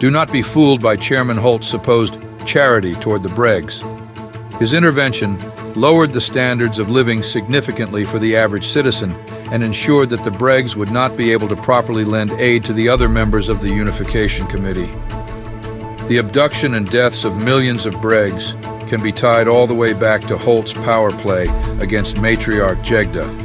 Do not be fooled by Chairman Holt's supposed charity toward the Bregs. His intervention lowered the standards of living significantly for the average citizen and ensured that the Bregs would not be able to properly lend aid to the other members of the Unification Committee. The abduction and deaths of millions of Bregs can be tied all the way back to Holt's power play against matriarch Jegda.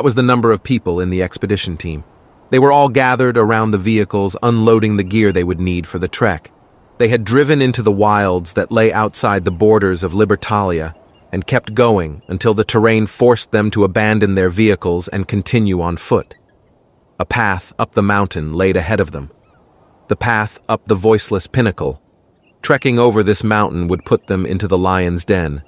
That was the number of people in the expedition team. They were all gathered around the vehicles, unloading the gear they would need for the trek. They had driven into the wilds that lay outside the borders of Libertalia and kept going until the terrain forced them to abandon their vehicles and continue on foot. A path up the mountain laid ahead of them. The path up the voiceless pinnacle. Trekking over this mountain would put them into the Lion's Den,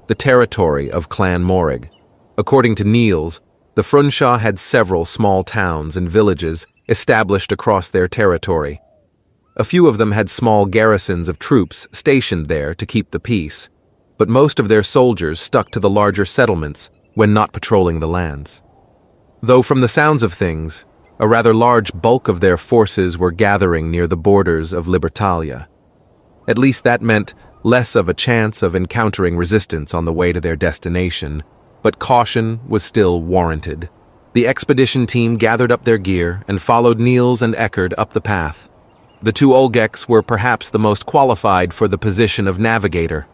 the territory of Clan Morrig. According to Niels, the Frun-Sha had several small towns and villages established across their territory. A few of them had small garrisons of troops stationed there to keep the peace, but most of their soldiers stuck to the larger settlements when not patrolling the lands. Though from the sounds of things, a rather large bulk of their forces were gathering near the borders of Libertalia. At least that meant less of a chance of encountering resistance on the way to their destination, but caution was still warranted. The expedition team gathered up their gear and followed Niels and Eckerd up the path. The two Olgecs were perhaps the most qualified for the position of navigator.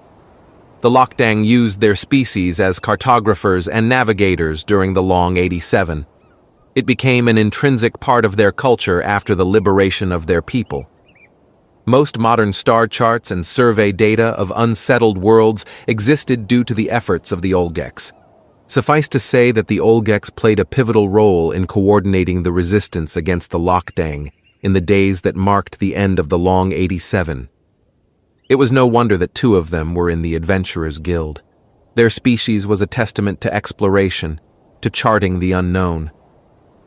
The Lokdang used their species as cartographers and navigators during the Long 87. It became an intrinsic part of their culture after the liberation of their people. Most modern star charts and survey data of unsettled worlds existed due to the efforts of the Olgecs. Suffice to say that the Olgecs played a pivotal role in coordinating the resistance against the Lokdang in the days that marked the end of the Long 87. It was no wonder that two of them were in the Adventurers Guild. Their species was a testament to exploration, to charting the unknown.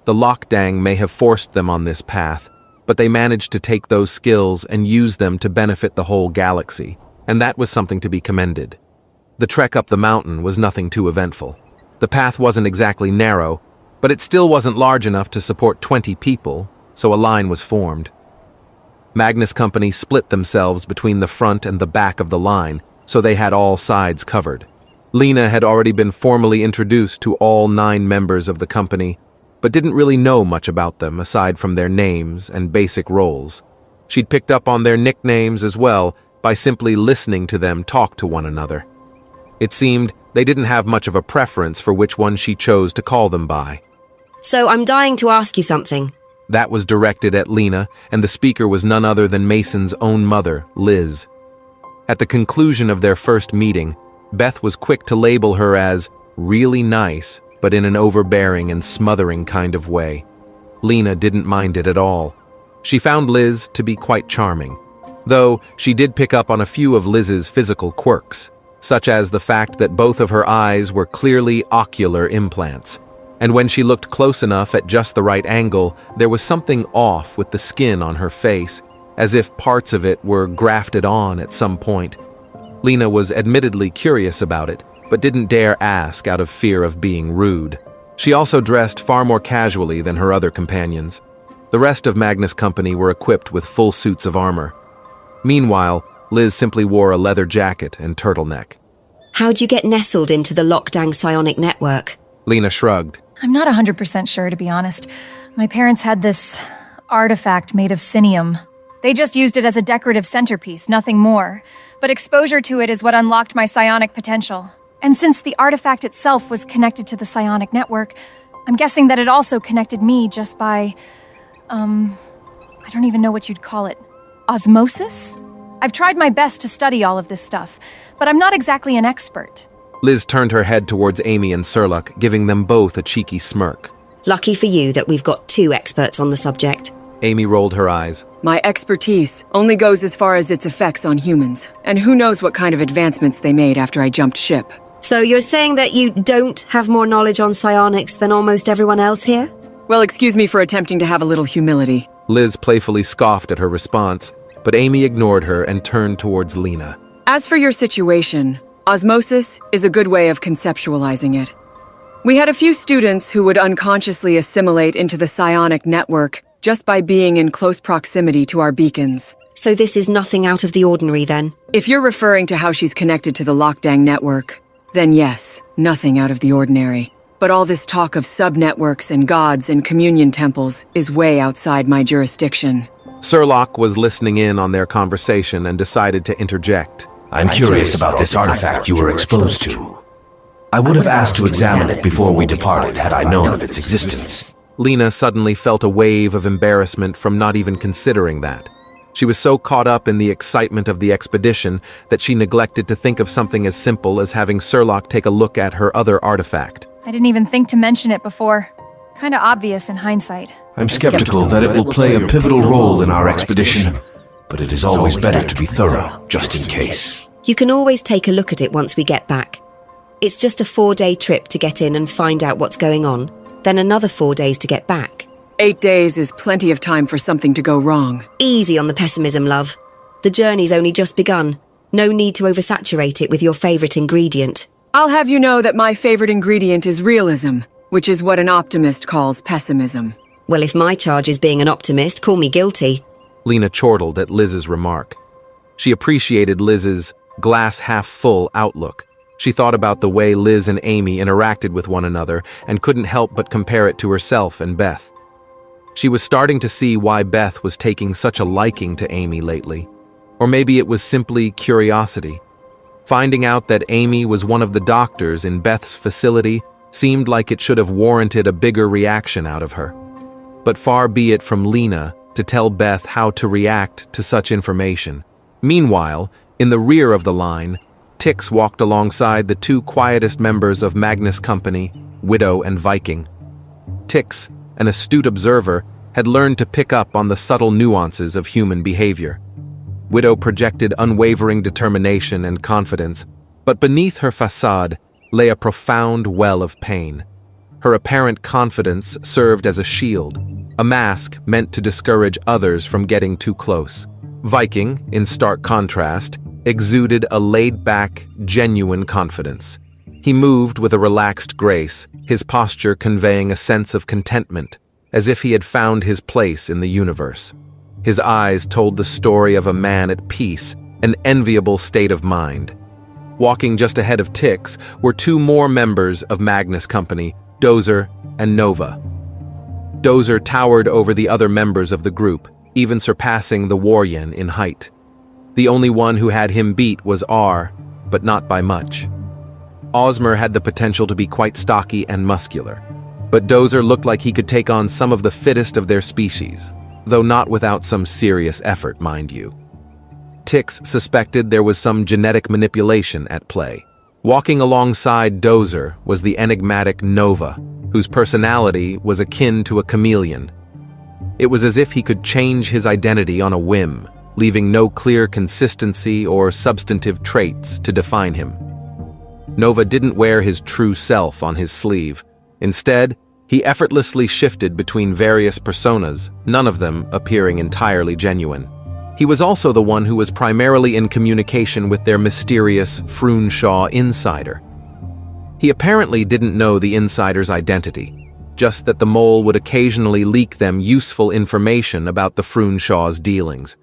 The Lokdang may have forced them on this path, but they managed to take those skills and use them to benefit the whole galaxy, and that was something to be commended. The trek up the mountain was nothing too eventful. The path wasn't exactly narrow, but it still wasn't large enough to support 20 people, so a line was formed. Magnus Company split themselves between the front and the back of the line, so they had all sides covered. Lena had already been formally introduced to all 9 members of the company, but didn't really know much about them aside from their names and basic roles. She'd picked up on their nicknames as well by simply listening to them talk to one another. It seemed they didn't have much of a preference for which one she chose to call them by. So I'm dying to ask you something. That was directed at Lena, and the speaker was none other than Mason's own mother, Liz. At the conclusion of their first meeting, Beth was quick to label her as really nice, but in an overbearing and smothering kind of way. Lena didn't mind it at all. She found Liz to be quite charming, though she did pick up on a few of Liz's physical quirks, such as the fact that both of her eyes were clearly ocular implants, and when she looked close enough at just the right angle, there was something off with the skin on her face, as if parts of it were grafted on at some point. Lena was admittedly curious about it, but didn't dare ask out of fear of being rude. She also dressed far more casually than her other companions. The rest of Magnus Company were equipped with full suits of armor. Meanwhile, Liz simply wore a leather jacket and turtleneck. How'd you get nestled into the Lokdang psionic network? Lena shrugged. I'm not 100% sure, to be honest. My parents had this artifact made of psinium. They just used it as a decorative centerpiece, nothing more. But exposure to it is what unlocked my psionic potential. And since the artifact itself was connected to the psionic network, I'm guessing that it also connected me just by, I don't even know what you'd call it. Osmosis? I've tried my best to study all of this stuff, but I'm not exactly an expert. Liz turned her head towards Amy and Surlock, giving them both a cheeky smirk. Lucky for you that we've got two experts on the subject. Amy rolled her eyes. My expertise only goes as far as its effects on humans, and who knows what kind of advancements they made after I jumped ship. So you're saying that you don't have more knowledge on psionics than almost everyone else here? Well, excuse me for attempting to have a little humility. Liz playfully scoffed at her response, but Amy ignored her and turned towards Lena. As for your situation, osmosis is a good way of conceptualizing it. We had a few students who would unconsciously assimilate into the psionic network just by being in close proximity to our beacons. So this is nothing out of the ordinary then? If you're referring to how she's connected to the Lockdang network, then yes, nothing out of the ordinary. But all this talk of sub-networks and gods and communion temples is way outside my jurisdiction. Surlock was listening in on their conversation and decided to interject. I'm curious about this artifact you were exposed to. I would have asked to examine it before we departed had I known of its existence. Lena suddenly felt a wave of embarrassment from not even considering that. She was so caught up in the excitement of the expedition that she neglected to think of something as simple as having Surlock take a look at her other artifact. I didn't even think to mention it before. Kinda obvious in hindsight. I'm skeptical that it will play a pivotal role in our expedition, but it is always better to be thorough, just in case. You can always take a look at it once we get back. It's just a 4-day trip to get in and find out what's going on, then another 4 days to get back. 8 days is plenty of time for something to go wrong. Easy on the pessimism, love. The journey's only just begun. No need to oversaturate it with your favourite ingredient. I'll have you know that my favorite ingredient is realism, which is what an optimist calls pessimism. Well, if my charge is being an optimist, call me guilty. Lena chortled at Liz's remark. She appreciated Liz's glass-half-full outlook. She thought about the way Liz and Amy interacted with one another and couldn't help but compare it to herself and Beth. She was starting to see why Beth was taking such a liking to Amy lately. Or maybe it was simply curiosity. Finding out that Amy was one of the doctors in Beth's facility seemed like it should have warranted a bigger reaction out of her. But far be it from Lena to tell Beth how to react to such information. Meanwhile, in the rear of the line, Tix walked alongside the two quietest members of Magnus Company, Widow and Viking. Tix, an astute observer, had learned to pick up on the subtle nuances of human behavior. Widow projected unwavering determination and confidence, but beneath her facade lay a profound well of pain. Her apparent confidence served as a shield, a mask meant to discourage others from getting too close. Viking, in stark contrast, exuded a laid-back, genuine confidence. He moved with a relaxed grace, his posture conveying a sense of contentment, as if he had found his place in the universe. His eyes told the story of a man at peace, an enviable state of mind. Walking just ahead of Tix were two more members of Magnus Company, Dozer and Nova. Dozer towered over the other members of the group, even surpassing the Waryen in height. The only one who had him beat was R, but not by much. Osmer had the potential to be quite stocky and muscular, but Dozer looked like he could take on some of the fittest of their species, though not without some serious effort, mind you. Tix suspected there was some genetic manipulation at play. Walking alongside Dozer was the enigmatic Nova, whose personality was akin to a chameleon. It was as if he could change his identity on a whim, leaving no clear consistency or substantive traits to define him. Nova didn't wear his true self on his sleeve. Instead, he effortlessly shifted between various personas, none of them appearing entirely genuine. He was also the one who was primarily in communication with their mysterious Frun-Sha insider. He apparently didn't know the insider's identity, just that the mole would occasionally leak them useful information about the Frun-Sha's dealings.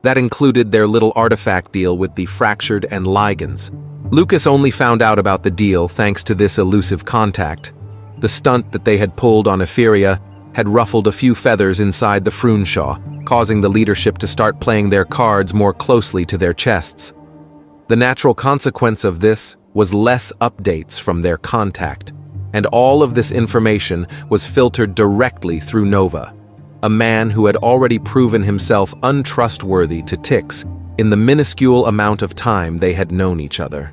That included their little artifact deal with the Fractured and Ligands. Lucas only found out about the deal thanks to this elusive contact. The stunt that they had pulled on Etheria had ruffled a few feathers inside the Frun-Sha, causing the leadership to start playing their cards more closely to their chests. The natural consequence of this was less updates from their contact, and all of this information was filtered directly through Nova, a man who had already proven himself untrustworthy to Tix in the minuscule amount of time they had known each other.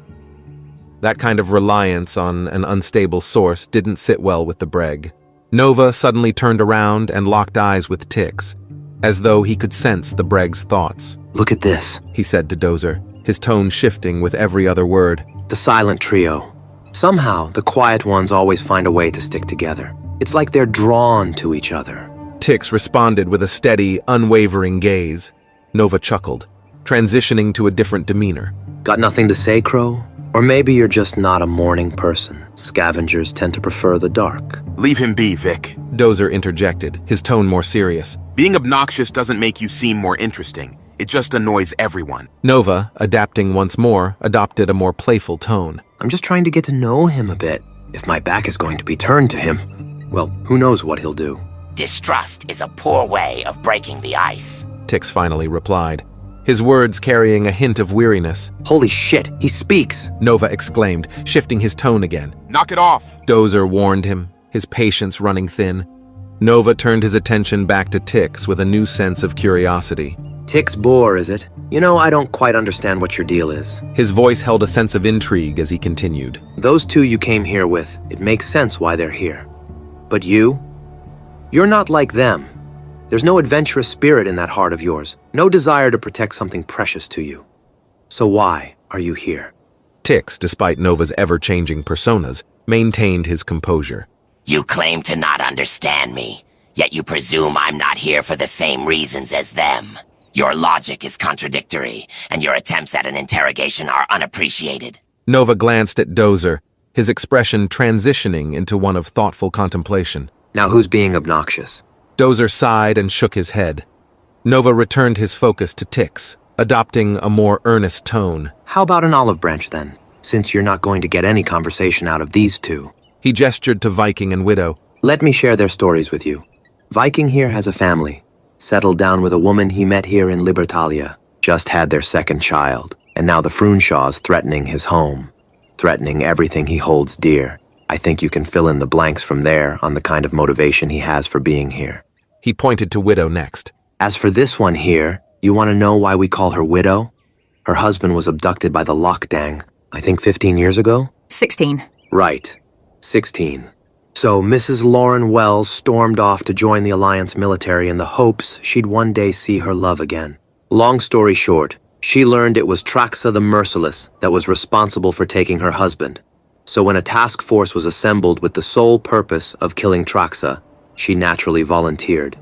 That kind of reliance on an unstable source didn't sit well with the Breg. Nova suddenly turned around and locked eyes with Tix, as though he could sense the Breg's thoughts. Look at this, He said to Dozer, his tone shifting with every other word. the silent trio. Somehow, the quiet ones always find a way to stick together. It's like they're drawn to each other. Tix responded with a steady, unwavering gaze. Nova chuckled, transitioning to a different demeanor. Got nothing to say, Crow? Or maybe you're just not a morning person. Scavengers tend to prefer the dark. Leave him be, Vic. Dozer interjected, his tone more serious. Being obnoxious doesn't make you seem more interesting. It just annoys everyone. Nova, adapting once more, adopted a more playful tone. I'm just trying to get to know him a bit. If my back is going to be turned to him, well, who knows what he'll do. Distrust is a poor way of breaking the ice. Tix finally replied, his words carrying a hint of weariness. Holy shit, he speaks! Nova exclaimed, shifting his tone again. Knock it off! Dozer warned him, his patience running thin. Nova turned his attention back to Tix with a new sense of curiosity. Tix Boar, is it? You know, I don't quite understand what your deal is. His voice held a sense of intrigue as he continued. Those two you came here with, it makes sense why they're here. But you? You're not like them. There's no adventurous spirit in that heart of yours, no desire to protect something precious to you. So why are you here? Tix, despite Nova's ever-changing personas, maintained his composure. You claim to not understand me, yet you presume I'm not here for the same reasons as them. Your logic is contradictory, and your attempts at an interrogation are unappreciated. Nova glanced at Dozer, his expression transitioning into one of thoughtful contemplation. Now who's being obnoxious? Dozer sighed and shook his head. Nova returned his focus to Tix, adopting a more earnest tone. How about an olive branch then, since you're not going to get any conversation out of these two? He gestured to Viking and Widow. Let me share their stories with you. Viking here has a family. Settled down with a woman he met here in Libertalia. Just had their second child. And now the Frun-Sha's threatening his home. Threatening everything he holds dear. I think you can fill in the blanks from there on the kind of motivation he has for being here. He pointed to Widow next. As for this one here, you want to know why we call her Widow? Her husband was abducted by the Lockdang, I think 15 years ago? 16. Right. 16. So Mrs. Lauren Wells stormed off to join the Alliance military in the hopes she'd one day see her love again. Long story short, she learned it was Traxa the Merciless that was responsible for taking her husband. So when a task force was assembled with the sole purpose of killing Traxa, she naturally volunteered.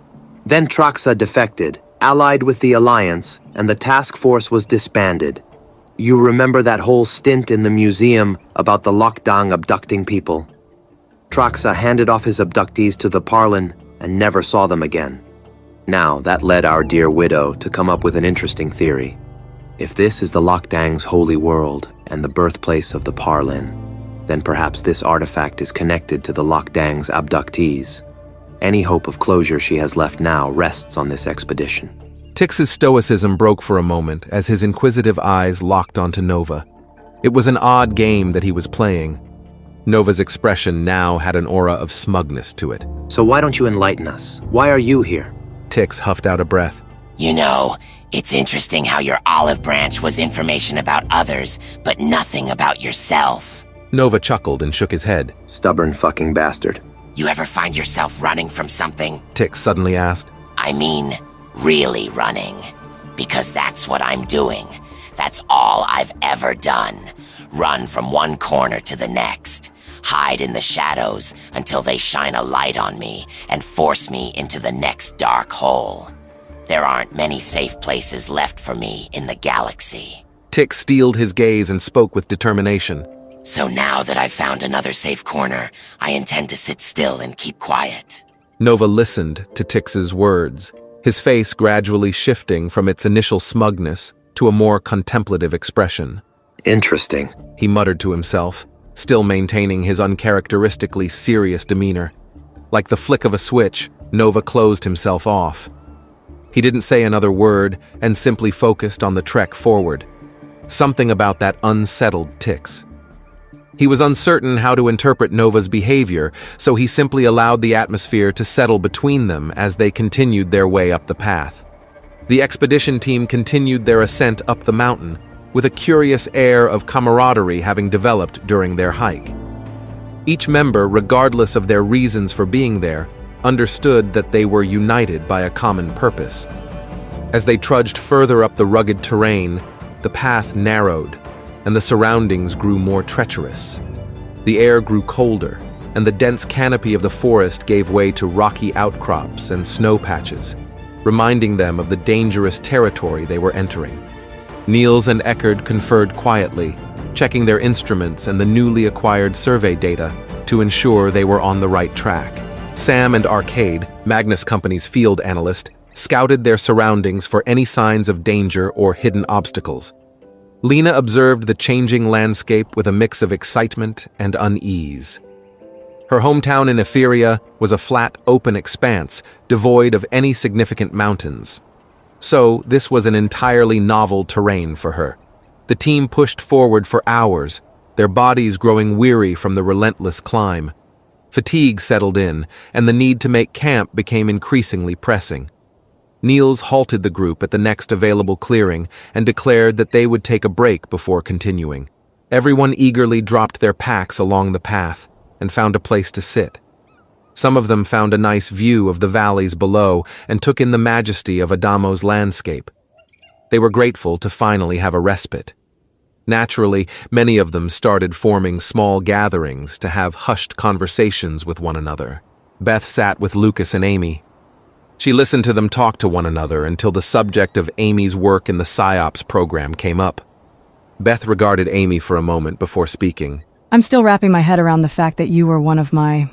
Then Traxa defected, allied with the Alliance, and the task force was disbanded. You remember that whole stint in the museum about the Lockdang abducting people? Traxa handed off his abductees to the Parlin and never saw them again. Now, that led our dear Widow to come up with an interesting theory. If this is the Lockdang's holy world and the birthplace of the Parlin, then perhaps this artifact is connected to the Lockdang's abductees. Any hope of closure she has left now rests on this expedition. Tix's stoicism broke for a moment as his inquisitive eyes locked onto Nova. It was an odd game that he was playing. Nova's expression now had an aura of smugness to it. So why don't you enlighten us? Why are you here? Tix huffed out a breath. You know, it's interesting how your olive branch was information about others, but nothing about yourself. Nova chuckled and shook his head. Stubborn fucking bastard. You ever find yourself running from something? Tix suddenly asked. I mean, really running. Because that's what I'm doing. That's all I've ever done. Run from one corner to the next. Hide in the shadows until they shine a light on me and force me into the next dark hole. There aren't many safe places left for me in the galaxy. Tix steeled his gaze and spoke with determination. So now that I've found another safe corner, I intend to sit still and keep quiet. Nova listened to Tix's words, his face gradually shifting from its initial smugness to a more contemplative expression. Interesting, he muttered to himself. still maintaining his uncharacteristically serious demeanor. Like the flick of a switch, Nova closed himself off. He didn't say another word and simply focused on the trek forward. Something about that unsettled ticks. He was uncertain how to interpret Nova's behavior, so he simply allowed the atmosphere to settle between them as they continued their way up the path. The expedition team continued their ascent up the mountain, with a curious air of camaraderie having developed during their hike. Each member, regardless of their reasons for being there, understood that they were united by a common purpose. As they trudged further up the rugged terrain, the path narrowed, and the surroundings grew more treacherous. The air grew colder, and the dense canopy of the forest gave way to rocky outcrops and snow patches, reminding them of the dangerous territory they were entering. Niels and Eckerd conferred quietly, checking their instruments and the newly acquired survey data to ensure they were on the right track. Sam and Arcade, Magnus Company's field analyst, scouted their surroundings for any signs of danger or hidden obstacles. Lena observed the changing landscape with a mix of excitement and unease. Her hometown in Etheria was a flat, open expanse, devoid of any significant mountains. So, this was an entirely novel terrain for her. The team pushed forward for hours, their bodies growing weary from the relentless climb. Fatigue settled in, and the need to make camp became increasingly pressing. Niels halted the group at the next available clearing and declared that they would take a break before continuing. Everyone eagerly dropped their packs along the path and found a place to sit. Some of them found a nice view of the valleys below and took in the majesty of Adamo's landscape. They were grateful to finally have a respite. Naturally, many of them started forming small gatherings to have hushed conversations with one another. Beth sat with Lucas and Amy. She listened to them talk to one another until the subject of Amy's work in the PsyOps program came up. Beth regarded Amy for a moment before speaking. I'm still wrapping my head around the fact that you were one of my...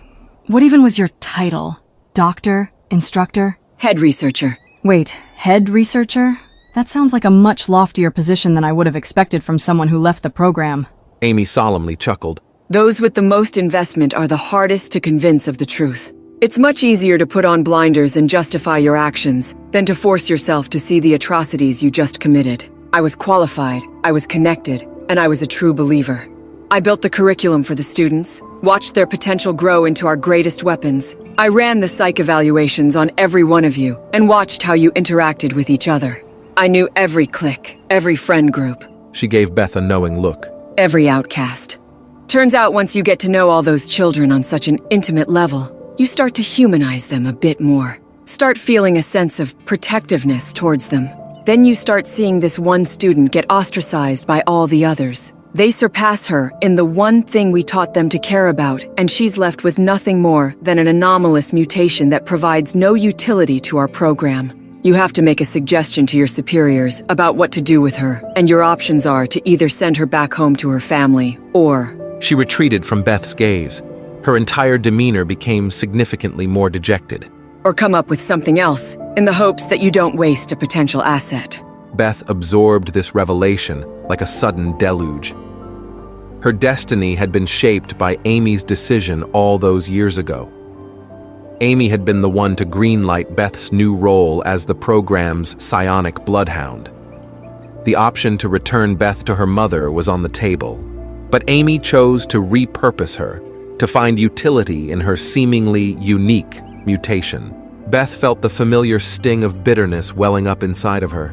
What even was your title? Doctor? Instructor? Head researcher. Wait, head researcher? That sounds like a much loftier position than I would have expected from someone who left the program. Amy solemnly chuckled. Those with the most investment are the hardest to convince of the truth. It's much easier to put on blinders and justify your actions than to force yourself to see the atrocities you just committed. I was qualified, I was connected, and I was a true believer. I built the curriculum for the students, watched their potential grow into our greatest weapons. I ran the psych evaluations on every one of you and watched how you interacted with each other. I knew every clique, every friend group. She gave Beth a knowing look. Every outcast. Turns out once you get to know all those children on such an intimate level, you start to humanize them a bit more. Start feeling a sense of protectiveness towards them. Then you start seeing this one student get ostracized by all the others. They surpass her in the one thing we taught them to care about, and she's left with nothing more than an anomalous mutation that provides no utility to our program. You have to make a suggestion to your superiors about what to do with her, and your options are to either send her back home to her family, or... She retreated from Beth's gaze. Her entire demeanor became significantly more dejected. Or come up with something else, in the hopes that you don't waste a potential asset. Beth absorbed this revelation like a sudden deluge. Her destiny had been shaped by Amy's decision all those years ago. Amy had been the one to greenlight Beth's new role as the program's psionic bloodhound. The option to return Beth to her mother was on the table, but Amy chose to repurpose her, to find utility in her seemingly unique mutation. Beth felt the familiar sting of bitterness welling up inside of her.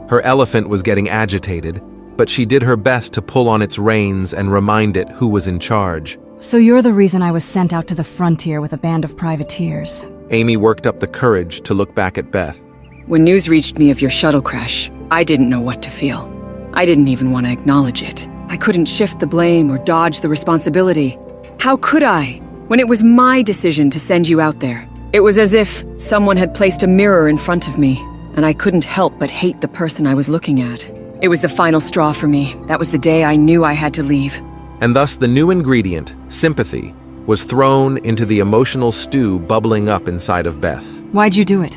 Her elephant was getting agitated, but she did her best to pull on its reins and remind it who was in charge. So you're the reason I was sent out to the frontier with a band of privateers. Amy worked up the courage to look back at Beth. When news reached me of your shuttle crash, I didn't know what to feel. I didn't even want to acknowledge it. I couldn't shift the blame or dodge the responsibility. How could I, when it was my decision to send you out there? It was as if someone had placed a mirror in front of me, and I couldn't help but hate the person I was looking at. It was the final straw for me. That was the day I knew I had to leave. And thus the new ingredient, sympathy, was thrown into the emotional stew bubbling up inside of Beth. Why'd you do it?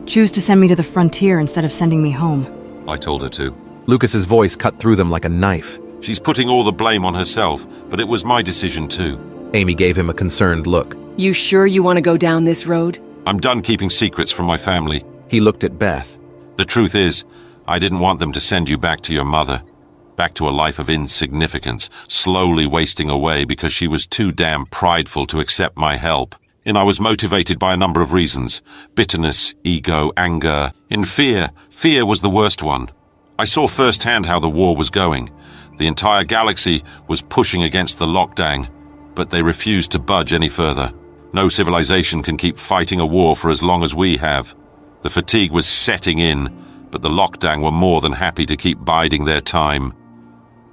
Choose to send me to the frontier instead of sending me home? I told her to. Lucas's voice cut through them like a knife. She's putting all the blame on herself, but it was my decision too. Amy gave him a concerned look. You sure you want to go down this road? I'm done keeping secrets from my family. He looked at Beth. The truth is, I didn't want them to send you back to your mother. Back to a life of insignificance, slowly wasting away because she was too damn prideful to accept my help. And I was motivated by a number of reasons. Bitterness, ego, anger. In fear. Fear was the worst one. I saw firsthand how the war was going. The entire galaxy was pushing against the lockdown, but they refused to budge any further. No civilization can keep fighting a war for as long as we have. The fatigue was setting in, but the lockdown were more than happy to keep biding their time.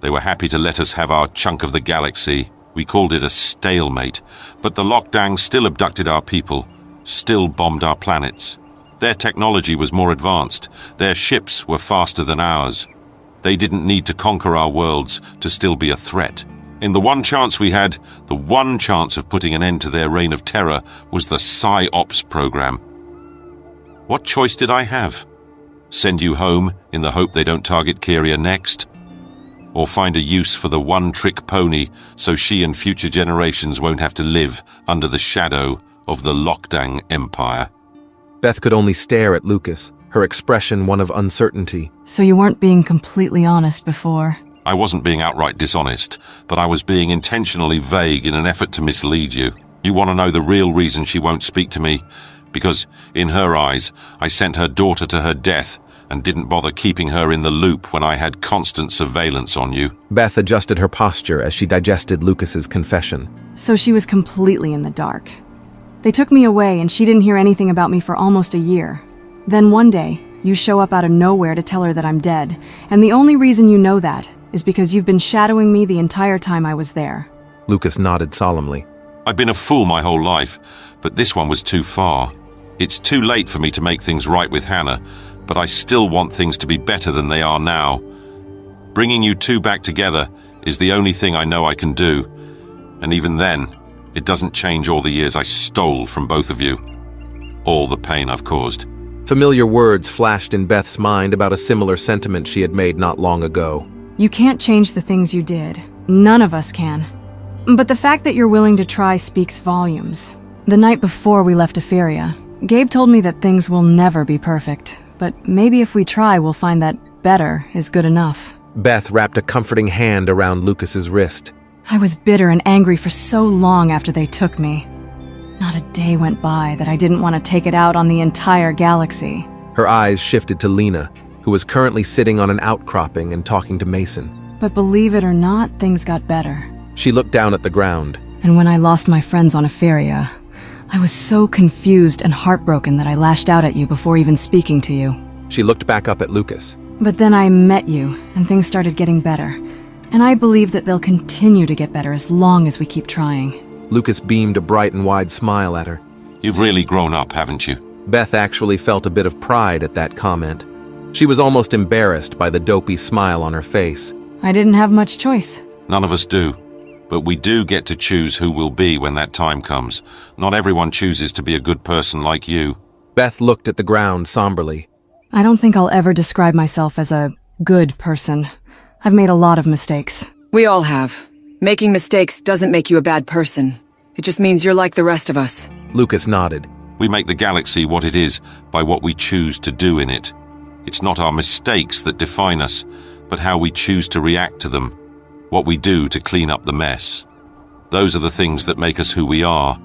They were happy to let us have our chunk of the galaxy. We called it a stalemate, but the lockdown still abducted our people, still bombed our planets. Their technology was more advanced. Their ships were faster than ours. They didn't need to conquer our worlds to still be a threat. In the one chance we had, the one chance of putting an end to their reign of terror was the PsyOps program. What choice did I have? Send you home in the hope they don't target Kyria next? Or find a use for the one-trick pony so she and future generations won't have to live under the shadow of the Lockdown Empire? Beth could only stare at Lucas, her expression one of uncertainty. So you weren't being completely honest before? I wasn't being outright dishonest, but I was being intentionally vague in an effort to mislead you. You want to know the real reason she won't speak to me? Because, in her eyes, I sent her daughter to her death and didn't bother keeping her in the loop when I had constant surveillance on you. Beth adjusted her posture as she digested Lucas's confession. So she was completely in the dark. They took me away and she didn't hear anything about me for almost a year. Then one day, you show up out of nowhere to tell her that I'm dead, and the only reason you know that is because you've been shadowing me the entire time I was there. Lucas nodded solemnly. I've been a fool my whole life, but this one was too far. It's too late for me to make things right with Hannah, but I still want things to be better than they are now. Bringing you two back together is the only thing I know I can do, and even then, it doesn't change all the years I stole from both of you. All the pain I've caused. Familiar words flashed in Beth's mind about a similar sentiment she had made not long ago. You can't change the things you did. None of us can. But the fact that you're willing to try speaks volumes. The night before we left Etheria, Gabe told me that things will never be perfect, but maybe if we try, we'll find that better is good enough. Beth wrapped a comforting hand around Lucas's wrist. I was bitter and angry for so long after they took me. Not a day went by that I didn't want to take it out on the entire galaxy. Her eyes shifted to Lena, who was currently sitting on an outcropping and talking to Mason. But believe it or not, things got better. She looked down at the ground. And when I lost my friends on Etheria, I was so confused and heartbroken that I lashed out at you before even speaking to you. She looked back up at Lucas. But then I met you, and things started getting better. And I believe that they'll continue to get better as long as we keep trying. Lucas beamed a bright and wide smile at her. You've really grown up, haven't you? Beth actually felt a bit of pride at that comment. She was almost embarrassed by the dopey smile on her face. I didn't have much choice. None of us do. But we do get to choose who we'll be when that time comes. Not everyone chooses to be a good person like you. Beth looked at the ground somberly. I don't think I'll ever describe myself as a good person. I've made a lot of mistakes. We all have. Making mistakes doesn't make you a bad person. It just means you're like the rest of us. Lucas nodded. We make the galaxy what it is by what we choose to do in it. It's not our mistakes that define us, but how we choose to react to them. What we do to clean up the mess. Those are the things that make us who we are.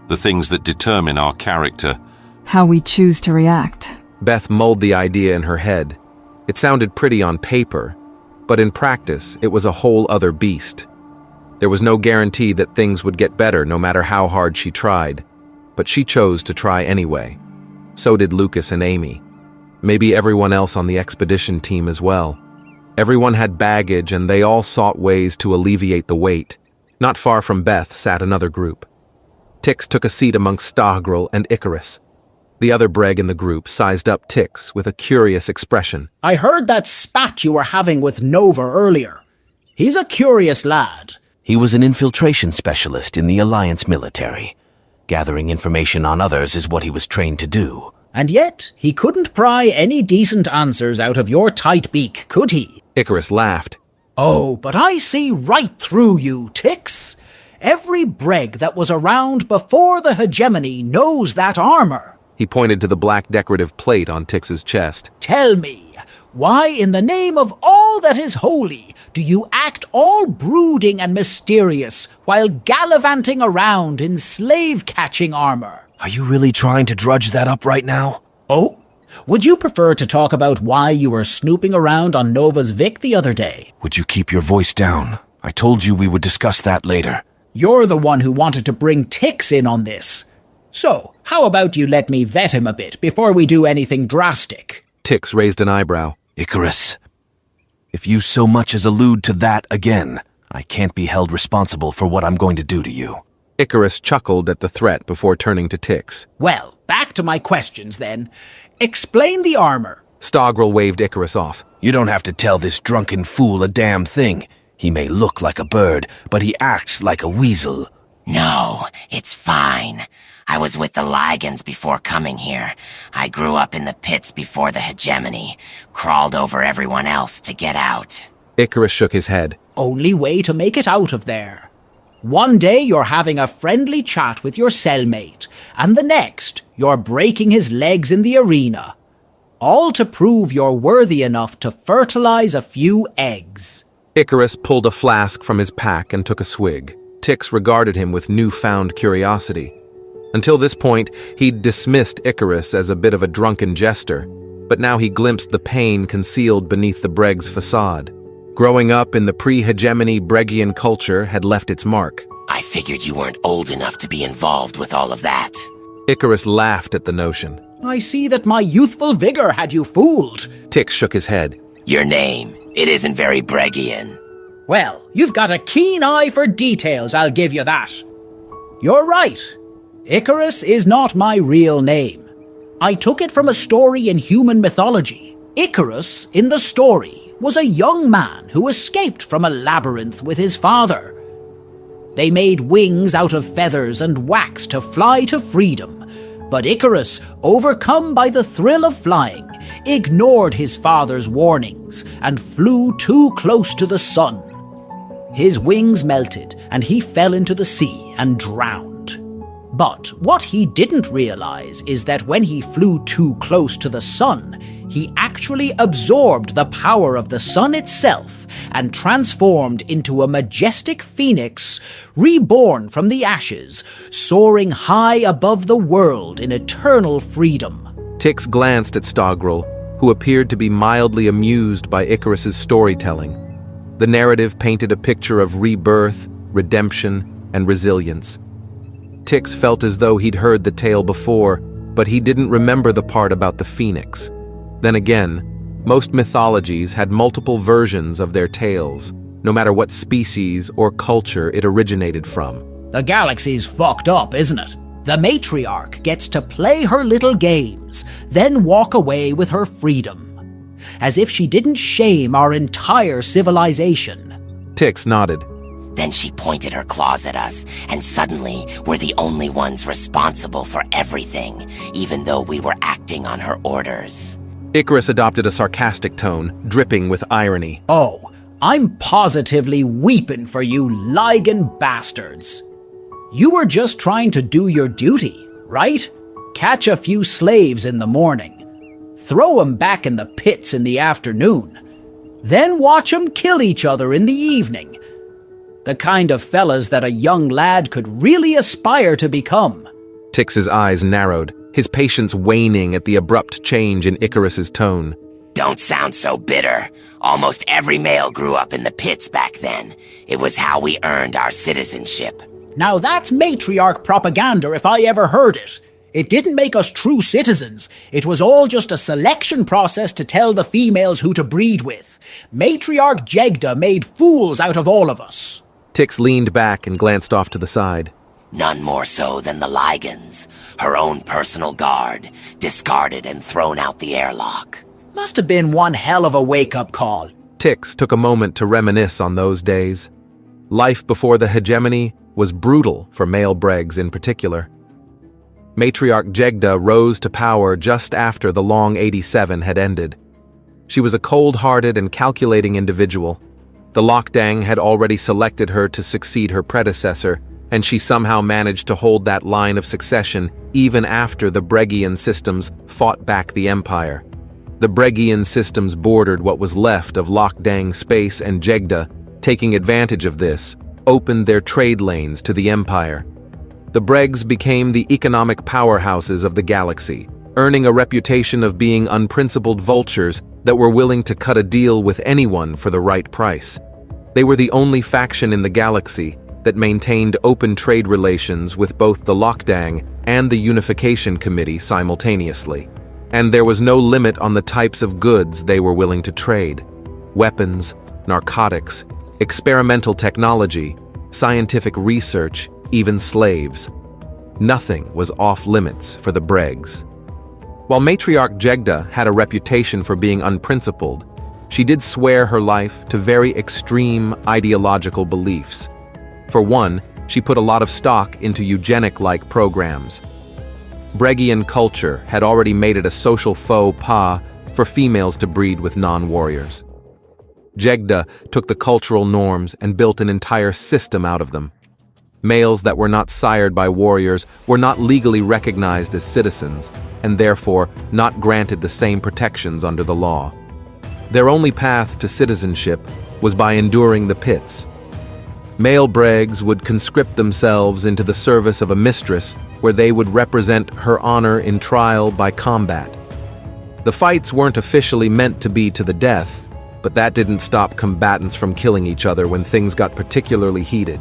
The things that determine our character. How we choose to react. Beth mulled the idea in her head. It sounded pretty on paper, but in practice, it was a whole other beast. There was no guarantee that things would get better no matter how hard she tried, but she chose to try anyway. So did Lucas and Amy. Maybe everyone else on the expedition team as well. Everyone had baggage and they all sought ways to alleviate the weight. Not far from Beth sat another group. Tix took a seat amongst Stahrgrel and Icarus. The other Breg in the group sized up Tix with a curious expression. I heard that spat you were having with Nova earlier. He's a curious lad. He was an infiltration specialist in the Alliance military. Gathering information on others is what he was trained to do. And yet, he couldn't pry any decent answers out of your tight beak, could he? Icarus laughed. Oh, but I see right through you, Tix. Every breg that was around before the hegemony knows that armor. He pointed to the black decorative plate on Tix's chest. Tell me, why in the name of all that is holy do you act all brooding and mysterious while gallivanting around in slave-catching armor? Are you really trying to drudge that up right now? Oh? Would you prefer to talk about why you were snooping around on Nova's Vic the other day? Would you keep your voice down? I told you we would discuss that later. You're the one who wanted to bring Tix in on this. So, how about you let me vet him a bit before we do anything drastic? Tix raised an eyebrow. Icarus, if you so much as allude to that again, I can't be held responsible for what I'm going to do to you. Icarus chuckled at the threat before turning to Tix. Well, back to my questions then. Explain the armor. Stogrel waved Icarus off. You don't have to tell this drunken fool a damn thing. He may look like a bird, but he acts like a weasel. No, it's fine. I was with the Ligans before coming here. I grew up in the pits before the hegemony, crawled over everyone else to get out. Icarus shook his head. Only way to make it out of there. One day you're having a friendly chat with your cellmate, and the next you're breaking his legs in the arena. All to prove you're worthy enough to fertilize a few eggs. Icarus pulled a flask from his pack and took a swig. Tix regarded him with newfound curiosity. Until this point, he'd dismissed Icarus as a bit of a drunken jester, but now he glimpsed the pain concealed beneath the Breg's facade. Growing up in the pre-hegemony Bregian culture had left its mark. I figured you weren't old enough to be involved with all of that. Icarus laughed at the notion. I see that my youthful vigor had you fooled. Tix shook his head. Your name, it isn't very Bregian. Well, you've got a keen eye for details, I'll give you that. You're right. Icarus is not my real name. I took it from a story in human mythology. Icarus, in the story, was a young man who escaped from a labyrinth with his father. They made wings out of feathers and wax to fly to freedom, but Icarus, overcome by the thrill of flying, ignored his father's warnings and flew too close to the sun. His wings melted and he fell into the sea and drowned. But what he didn't realize is that when he flew too close to the sun, he actually absorbed the power of the sun itself and transformed into a majestic phoenix, reborn from the ashes, soaring high above the world in eternal freedom. Tix glanced at Stogrel, who appeared to be mildly amused by Icarus's storytelling. The narrative painted a picture of rebirth, redemption, and resilience. Tix felt as though he'd heard the tale before, but he didn't remember the part about the phoenix. Then again, most mythologies had multiple versions of their tales, no matter what species or culture it originated from. The galaxy's fucked up, isn't it? The matriarch gets to play her little games, then walk away with her freedom. As if she didn't shame our entire civilization. Tix nodded. Then she pointed her claws at us, and suddenly we're the only ones responsible for everything, even though we were acting on her orders. Icarus adopted a sarcastic tone, dripping with irony. Oh, I'm positively weeping for you Ligan bastards. You were just trying to do your duty, right? Catch a few slaves in the morning, throw 'em back in the pits in the afternoon, then watch 'em kill each other in the evening. The kind of fellas that a young lad could really aspire to become. Tix's eyes narrowed, his patience waning at the abrupt change in Icarus's tone. Don't sound so bitter. Almost every male grew up in the pits back then. It was how we earned our citizenship. Now that's matriarch propaganda if I ever heard it. It didn't make us true citizens. It was all just a selection process to tell the females who to breed with. Matriarch Jegda made fools out of all of us. Tix leaned back and glanced off to the side. None more so than the Ligans, her own personal guard, discarded and thrown out the airlock. Must have been one hell of a wake-up call. Tix took a moment to reminisce on those days. Life before the hegemony was brutal for male Bregs in particular. Matriarch Jegda rose to power just after the long 87 had ended. She was a cold-hearted and calculating individual. The Lokdang had already selected her to succeed her predecessor, and she somehow managed to hold that line of succession even after the Bregian systems fought back the Empire. The Bregian systems bordered what was left of Lokdang space, and Jegda, taking advantage of this, opened their trade lanes to the Empire. The Bregs became the economic powerhouses of the galaxy, earning a reputation of being unprincipled vultures that were willing to cut a deal with anyone for the right price. They were the only faction in the galaxy that maintained open trade relations with both the Lokdang and the Unification Committee simultaneously. And there was no limit on the types of goods they were willing to trade: weapons, narcotics, experimental technology, scientific research, even slaves. Nothing was off limits for the Bregs. While Matriarch Jegda had a reputation for being unprincipled, she did swear her life to very extreme ideological beliefs. For one, she put a lot of stock into eugenic-like programs. Bregian culture had already made it a social faux pas for females to breed with non-warriors. Jegda took the cultural norms and built an entire system out of them. Males that were not sired by warriors were not legally recognized as citizens, and therefore not granted the same protections under the law. Their only path to citizenship was by enduring the pits. Male Bregs would conscript themselves into the service of a mistress where they would represent her honor in trial by combat. The fights weren't officially meant to be to the death, but that didn't stop combatants from killing each other when things got particularly heated.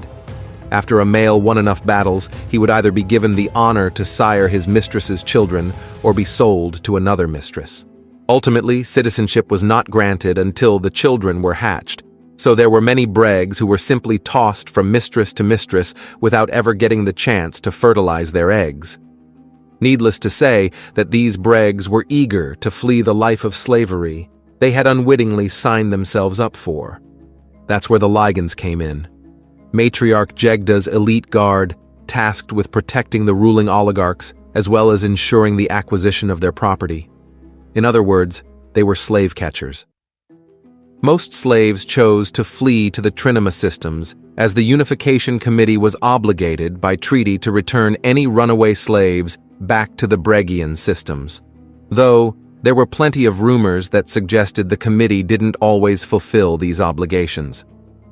After a male won enough battles, he would either be given the honor to sire his mistress's children or be sold to another mistress. Ultimately, citizenship was not granted until the children were hatched, so there were many Bregs who were simply tossed from mistress to mistress without ever getting the chance to fertilize their eggs. Needless to say that these Bregs were eager to flee the life of slavery they had unwittingly signed themselves up for. That's where the Ligans came in. Matriarch Jegda's elite guard, tasked with protecting the ruling oligarchs as well as ensuring the acquisition of their property. In other words, they were slave catchers. Most slaves chose to flee to the Trinima systems, as the Unification Committee was obligated by treaty to return any runaway slaves back to the Bregian systems. Though, there were plenty of rumors that suggested the committee didn't always fulfill these obligations.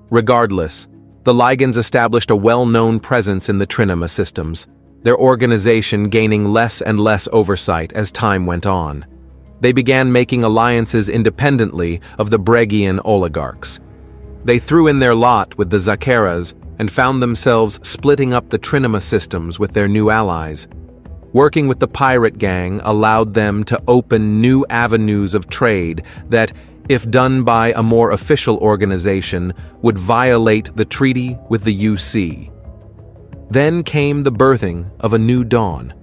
Regardless, the Ligans established a well-known presence in the Trinima systems, their organization gaining less and less oversight as time went on. They began making alliances independently of the Bregian oligarchs. They threw in their lot with the Zakeras and found themselves splitting up the Trinima systems with their new allies. Working with the pirate gang allowed them to open new avenues of trade that, if done by a more official organization, would violate the treaty with the UC. Then came the birthing of a new dawn.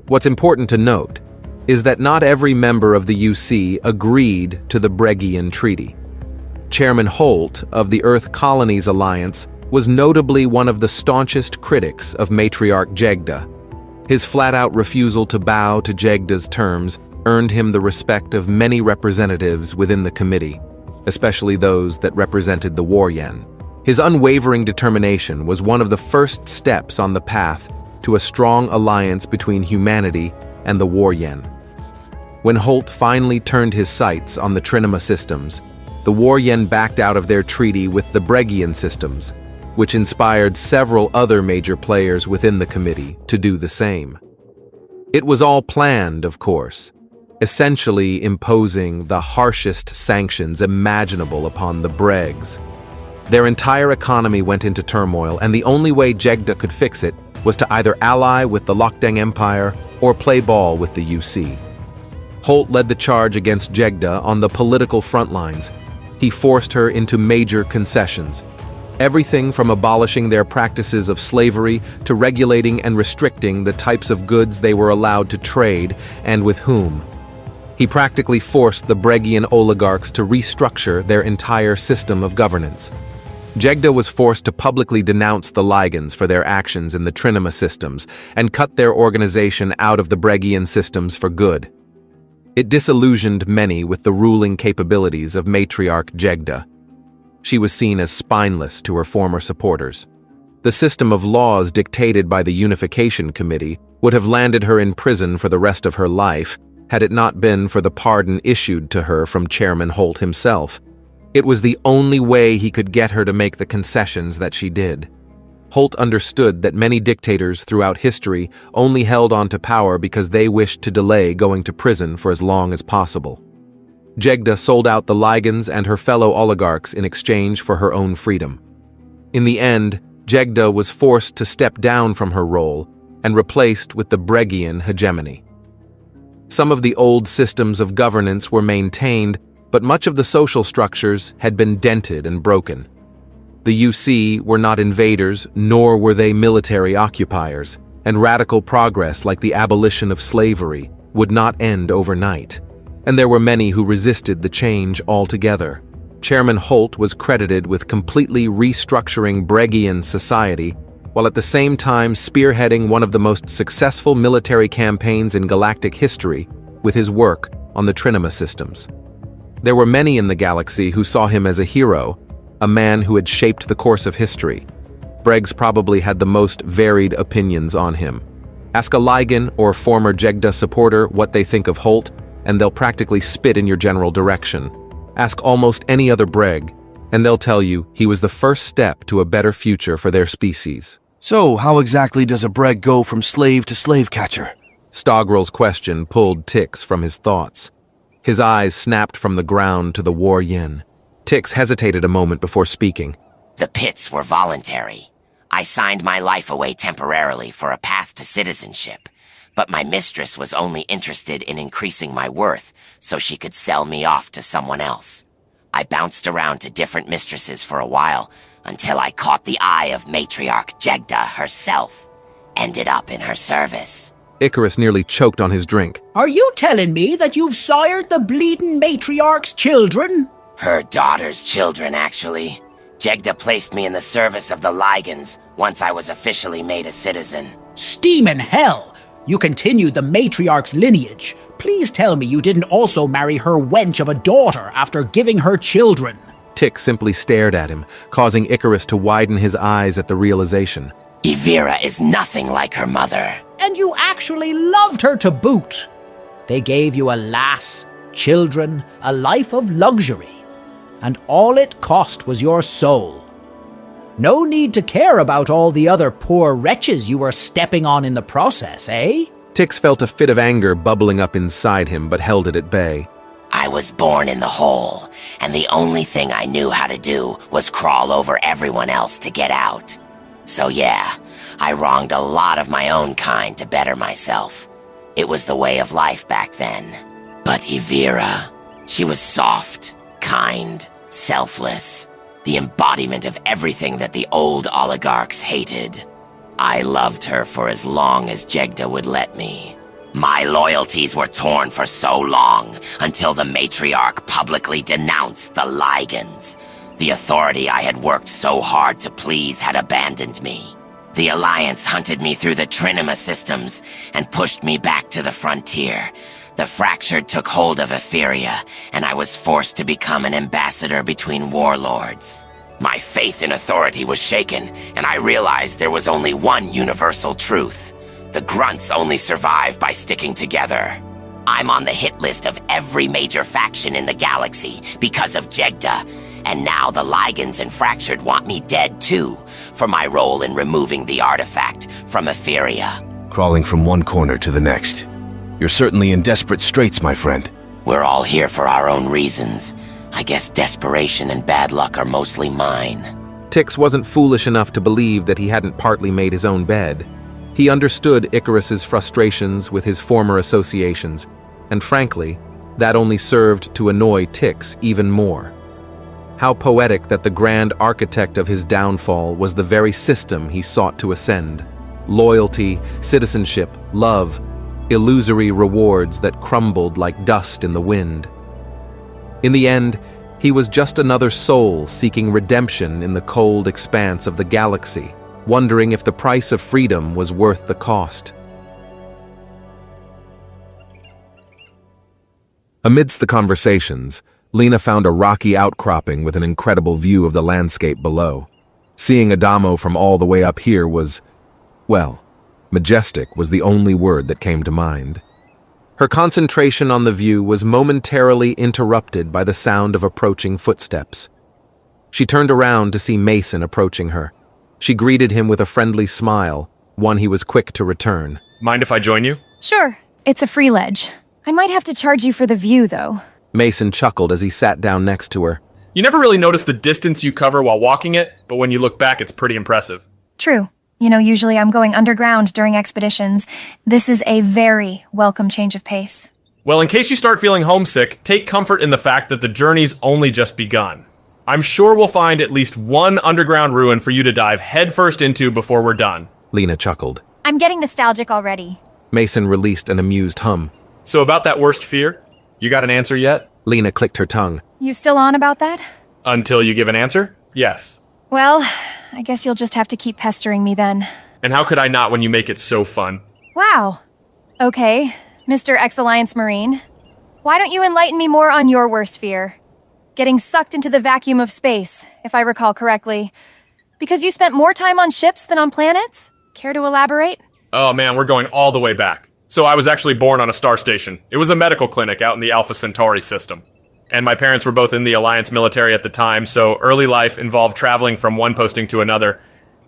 What's important to note is that not every member of the UC agreed to the Bregian Treaty. Chairman Holt of the Earth Colonies Alliance was notably one of the staunchest critics of Matriarch Jegda. His flat-out refusal to bow to Jegda's terms earned him the respect of many representatives within the committee, especially those that represented the Waryen. His unwavering determination was one of the first steps on the path to a strong alliance between humanity and the Waryen. When Holt finally turned his sights on the Trinima systems, the Waryen backed out of their treaty with the Bregian systems, which inspired several other major players within the committee to do the same. It was all planned, of course, essentially imposing the harshest sanctions imaginable upon the Bregs. Their entire economy went into turmoil, and the only way Jegda could fix it was to either ally with the Lokdang Empire or play ball with the UC. Holt led the charge against Jegda on the political front lines. He forced her into major concessions. Everything from abolishing their practices of slavery to regulating and restricting the types of goods they were allowed to trade and with whom. He practically forced the Bregian oligarchs to restructure their entire system of governance. Jegda was forced to publicly denounce the Ligans for their actions in the Trinima systems and cut their organization out of the Bregian systems for good. It disillusioned many with the ruling capabilities of Matriarch Jegda. She was seen as spineless to her former supporters. The system of laws dictated by the Unification Committee would have landed her in prison for the rest of her life had it not been for the pardon issued to her from Chairman Holt himself. It was the only way he could get her to make the concessions that she did. Holt understood that many dictators throughout history only held on to power because they wished to delay going to prison for as long as possible. Jegda sold out the Ligans and her fellow oligarchs in exchange for her own freedom. In the end, Jegda was forced to step down from her role and replaced with the Bregian hegemony. Some of the old systems of governance were maintained, but much of the social structures had been dented and broken. The UC were not invaders, nor were they military occupiers, and radical progress like the abolition of slavery would not end overnight. And there were many who resisted the change altogether. Chairman Holt was credited with completely restructuring Bregian society, while at the same time spearheading one of the most successful military campaigns in galactic history with his work on the Trinema systems. There were many in the galaxy who saw him as a hero, a man who had shaped the course of history. Bregs probably had the most varied opinions on him. Ask a Ligan or former Jegda supporter what they think of Holt, and they'll practically spit in your general direction. Ask almost any other Breg, and they'll tell you he was the first step to a better future for their species. So, how exactly does a Breg go from slave to slave catcher? Stogrel's question pulled Tix from his thoughts. His eyes snapped from the ground to the war yin. Tix hesitated a moment before speaking. The pits were voluntary. I signed my life away temporarily for a path to citizenship, but my mistress was only interested in increasing my worth so she could sell me off to someone else. I bounced around to different mistresses for a while until I caught the eye of matriarch Jegda herself. Ended up in her service. Icarus nearly choked on his drink. Are you telling me that you've sired the bleeding matriarch's children? Her daughter's children, actually. Jegda placed me in the service of the Ligans once I was officially made a citizen. Steamin' hell! You continued the matriarch's lineage. Please tell me you didn't also marry her wench of a daughter after giving her children. Tix simply stared at him, causing Icarus to widen his eyes at the realization. Evira is nothing like her mother. And you actually loved her to boot. They gave you a lass, children, a life of luxury. And all it cost was your soul. No need to care about all the other poor wretches you were stepping on in the process, eh? Tix felt a fit of anger bubbling up inside him, but held it at bay. I was born in the hole, and the only thing I knew how to do was crawl over everyone else to get out. So yeah, I wronged a lot of my own kind to better myself. It was the way of life back then. But Evira, she was soft, kind, selfless, the embodiment of everything that the old oligarchs hated. I loved her for as long as Jegda would let me. My loyalties were torn for so long until the matriarch publicly denounced the Ligans. The authority I had worked so hard to please had abandoned me. The Alliance hunted me through the Trinema systems and pushed me back to the frontier. The Fractured took hold of Etheria, and I was forced to become an ambassador between warlords. My faith in authority was shaken, and I realized there was only one universal truth. The grunts only survive by sticking together. I'm on the hit list of every major faction in the galaxy because of Jegda, and now the Ligans and Fractured want me dead too, for my role in removing the artifact from Etheria. Crawling from one corner to the next. You're certainly in desperate straits, my friend. We're all here for our own reasons. I guess desperation and bad luck are mostly mine. Tix wasn't foolish enough to believe that he hadn't partly made his own bed. He understood Icarus's frustrations with his former associations, and frankly, that only served to annoy Tix even more. How poetic that the grand architect of his downfall was the very system he sought to ascend. Loyalty, citizenship, love, illusory rewards that crumbled like dust in the wind. In the end, he was just another soul seeking redemption in the cold expanse of the galaxy, wondering if the price of freedom was worth the cost. Amidst the conversations, Lena found a rocky outcropping with an incredible view of the landscape below. Seeing Adamo from all the way up here was, well, majestic was the only word that came to mind. Her concentration on the view was momentarily interrupted by the sound of approaching footsteps. She turned around to see Mason approaching her. She greeted him with a friendly smile, one he was quick to return. Mind if I join you? Sure, it's a free ledge. I might have to charge you for the view, though. Mason chuckled as he sat down next to her. You never really notice the distance you cover while walking it, but when you look back, it's pretty impressive. True. You know, usually I'm going underground during expeditions. This is a very welcome change of pace. Well, in case you start feeling homesick, take comfort in the fact that the journey's only just begun. I'm sure we'll find at least one underground ruin for you to dive headfirst into before we're done. Lena chuckled. I'm getting nostalgic already. Mason released an amused hum. So about that worst fear, you got an answer yet? Lena clicked her tongue. You still on about that? Until you give an answer? Yes. Well, I guess you'll just have to keep pestering me then. And how could I not when you make it so fun? Wow. Okay, Mr. Ex-Alliance Marine. Why don't you enlighten me more on your worst fear? Getting sucked into the vacuum of space, if I recall correctly. Because you spent more time on ships than on planets? Care to elaborate? Oh man, we're going all the way back. So I was actually born on a star station. It was a medical clinic out in the Alpha Centauri system. And my parents were both in the Alliance military at the time, so early life involved traveling from one posting to another.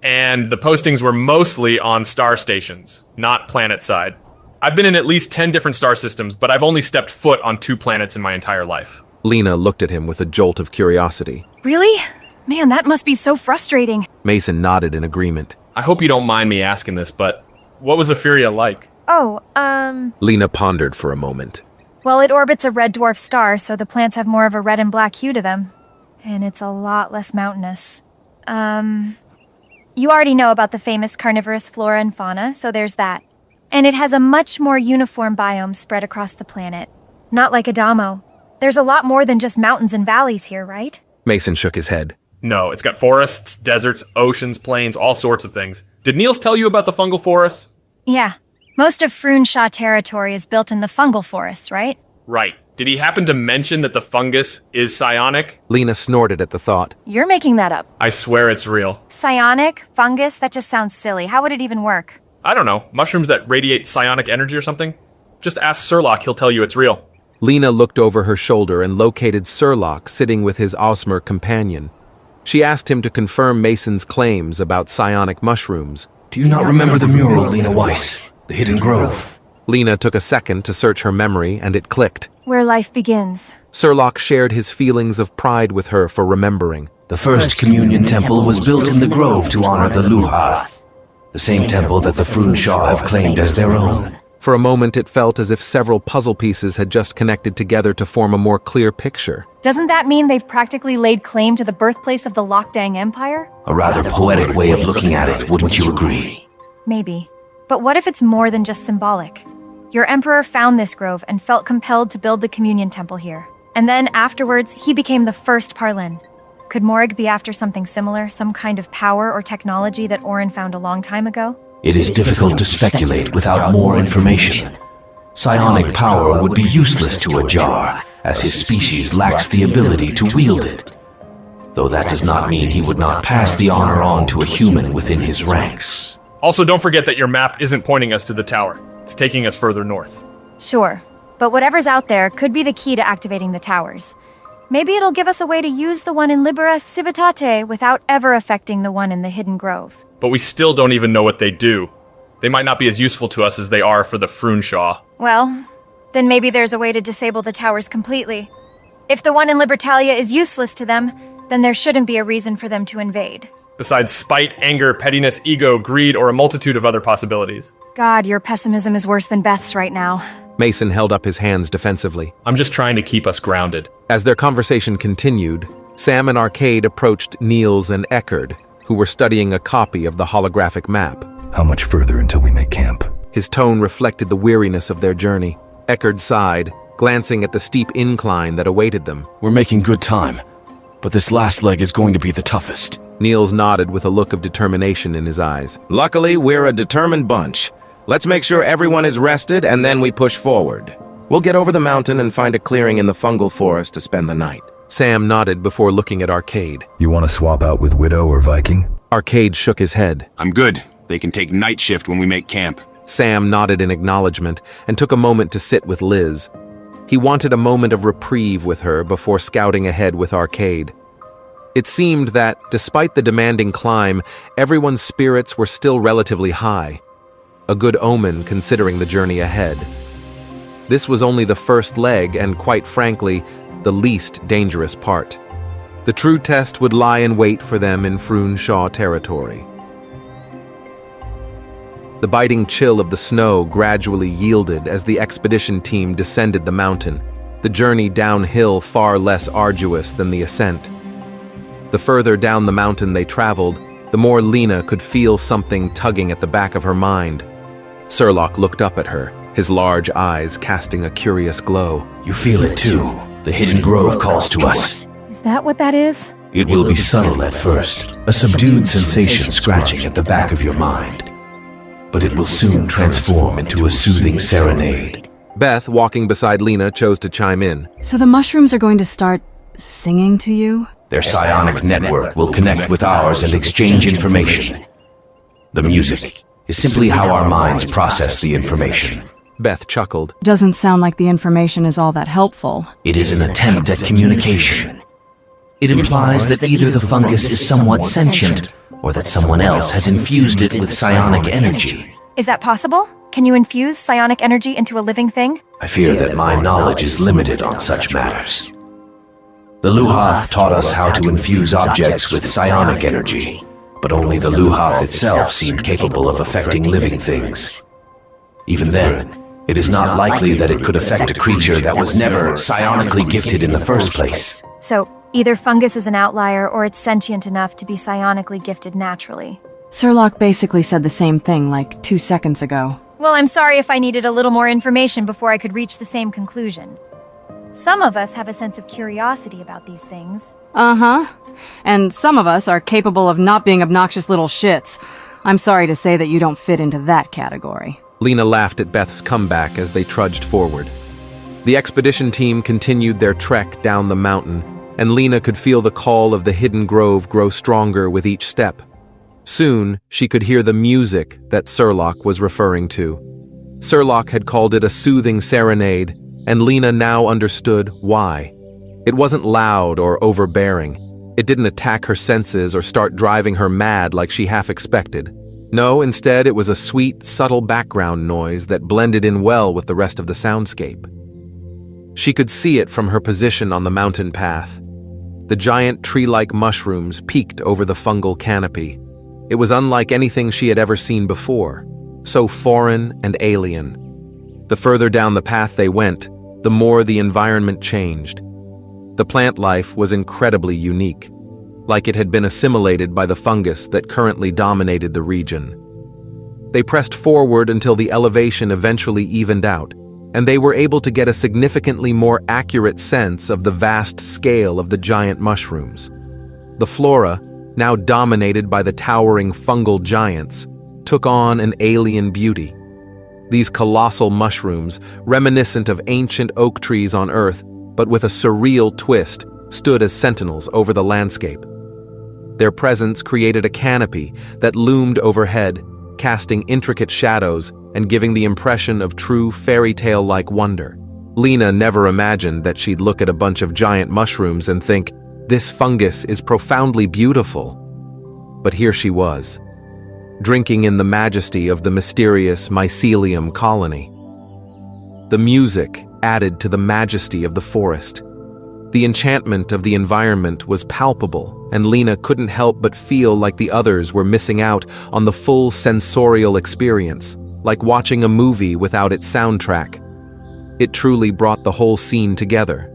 And the postings were mostly on star stations, not planet side. I've been in at least 10 different star systems, but I've only stepped foot on 2 planets in my entire life. Lena looked at him with a jolt of curiosity. Really? Man, that must be so frustrating. Mason nodded in agreement. I hope you don't mind me asking this, but what was Etheria like? Lena pondered for a moment. Well, it orbits a red dwarf star, so the plants have more of a red and black hue to them. And it's a lot less mountainous. You already know about the famous carnivorous flora and fauna, so there's that. And it has a much more uniform biome spread across the planet. Not like Adamo. There's a lot more than just mountains and valleys here, right? Mason shook his head. No, it's got forests, deserts, oceans, plains, all sorts of things. Did Niels tell you about the fungal forests? Yeah. Most of Frun-Sha territory is built in the fungal forests, right? Right. Did he happen to mention that the fungus is psionic? Lena snorted at the thought. You're making that up. I swear it's real. Psionic? Fungus? That just sounds silly. How would it even work? I don't know. Mushrooms that radiate psionic energy or something? Just ask Surlock, he'll tell you it's real. Lena looked over her shoulder and located Surlock sitting with his Osmer companion. She asked him to confirm Mason's claims about psionic mushrooms. Do you not remember the mural, Lena Weiss? The Hidden Grove? Lena took a second to search her memory, and it clicked. Where life begins. Surlock shared his feelings of pride with her for remembering. The first communion temple was built in the grove to honor the Luhath, the same temple that the Frun-Sha have claimed as their own. For a moment, it felt as if several puzzle pieces had just connected together to form a more clear picture. Doesn't that mean they've practically laid claim to the birthplace of the Lokdang Empire? A rather poetic way of looking at it, wouldn't you agree? Maybe. But what if it's more than just symbolic? Your emperor found this grove and felt compelled to build the communion temple here. And then afterwards, he became the first Parlin. Could Morag be after something similar, some kind of power or technology that Orin found a long time ago? It is difficult to speculate without more information. Psionic power would be useless to a Jar, as his species lacks the ability to wield it. Though that does not mean he would not pass the honor on to a human within his ranks. Also, don't forget that your map isn't pointing us to the tower. It's taking us further north. Sure, but whatever's out there could be the key to activating the towers. Maybe it'll give us a way to use the one in Libera Civitate without ever affecting the one in the Hidden Grove. But we still don't even know what they do. They might not be as useful to us as they are for the Frun-Sha. Well, then maybe there's a way to disable the towers completely. If the one in Libertalia is useless to them, then there shouldn't be a reason for them to invade. Besides spite, anger, pettiness, ego, greed, or a multitude of other possibilities. God, your pessimism is worse than Beth's right now. Mason held up his hands defensively. I'm just trying to keep us grounded. As their conversation continued, Sam and Arcade approached Niels and Eckerd, who were studying a copy of the holographic map. How much further until we make camp? His tone reflected the weariness of their journey. Eckerd sighed, glancing at the steep incline that awaited them. We're making good time, but this last leg is going to be the toughest. Niels nodded with a look of determination in his eyes. Luckily, we're a determined bunch. Let's make sure everyone is rested and then we push forward. We'll get over the mountain and find a clearing in the fungal forest to spend the night. Sam nodded before looking at Arcade. You want to swap out with Widow or Viking? Arcade shook his head. I'm good. They can take night shift when we make camp. Sam nodded in acknowledgement and took a moment to sit with Liz. He wanted a moment of reprieve with her before scouting ahead with Arcade. It seemed that, despite the demanding climb, everyone's spirits were still relatively high. A good omen considering the journey ahead. This was only the first leg and, quite frankly, the least dangerous part. The true test would lie in wait for them in Frun-Sha territory. The biting chill of the snow gradually yielded as the expedition team descended the mountain, the journey downhill far less arduous than the ascent. The further down the mountain they traveled, the more Lena could feel something tugging at the back of her mind. Surlock looked up at her, his large eyes casting a curious glow. You feel it too. The hidden grove calls to us. Is that what that is? It will be subtle at first, a subdued sensation scratching at the back of your mind. But it will soon transform into a soothing serenade. Beth, walking beside Lena, chose to chime in. So the mushrooms are going to start singing to you? Their psionic network will connect with ours and exchange information. The music is simply how our minds process the information. Beth chuckled. Doesn't sound like the information is all that helpful. It is an attempt at communication. It implies that either the fungus is somewhat sentient, or that someone else has infused it with psionic energy. Is that possible? Can you infuse psionic energy into a living thing? I fear that my knowledge is limited on such matters. The Luhath taught us how to infuse objects with psionic energy, but only the Luhath itself seemed capable of affecting living things. Even then, it is not likely that it could affect a creature that was never psionically gifted in the first place. So, either fungus is an outlier or it's sentient enough to be psionically gifted naturally. Surlock basically said the same thing like 2 seconds ago. Well, I'm sorry if I needed a little more information before I could reach the same conclusion. Some of us have a sense of curiosity about these things. Uh-huh. And some of us are capable of not being obnoxious little shits. I'm sorry to say that you don't fit into that category. Lena laughed at Beth's comeback as they trudged forward. The expedition team continued their trek down the mountain, and Lena could feel the call of the hidden grove grow stronger with each step. Soon, she could hear the music that Surlock was referring to. Surlock had called it a soothing serenade, and Lena now understood why. It wasn't loud or overbearing. It didn't attack her senses or start driving her mad like she half expected. No, instead it was a sweet, subtle background noise that blended in well with the rest of the soundscape. She could see it from her position on the mountain path. The giant tree-like mushrooms peeked over the fungal canopy. It was unlike anything she had ever seen before, so foreign and alien. The further down the path they went, the more the environment changed. The plant life was incredibly unique, like it had been assimilated by the fungus that currently dominated the region. They pressed forward until the elevation eventually evened out, and they were able to get a significantly more accurate sense of the vast scale of the giant mushrooms. The flora, now dominated by the towering fungal giants, took on an alien beauty. These colossal mushrooms, reminiscent of ancient oak trees on Earth, but with a surreal twist, stood as sentinels over the landscape. Their presence created a canopy that loomed overhead, casting intricate shadows and giving the impression of true fairy tale-like wonder. Lena never imagined that she'd look at a bunch of giant mushrooms and think, "This fungus is profoundly beautiful." But here she was, drinking in the majesty of the mysterious mycelium colony. The music added to the majesty of the forest. The enchantment of the environment was palpable, and Lena couldn't help but feel like the others were missing out on the full sensorial experience, like watching a movie without its soundtrack. It truly brought the whole scene together.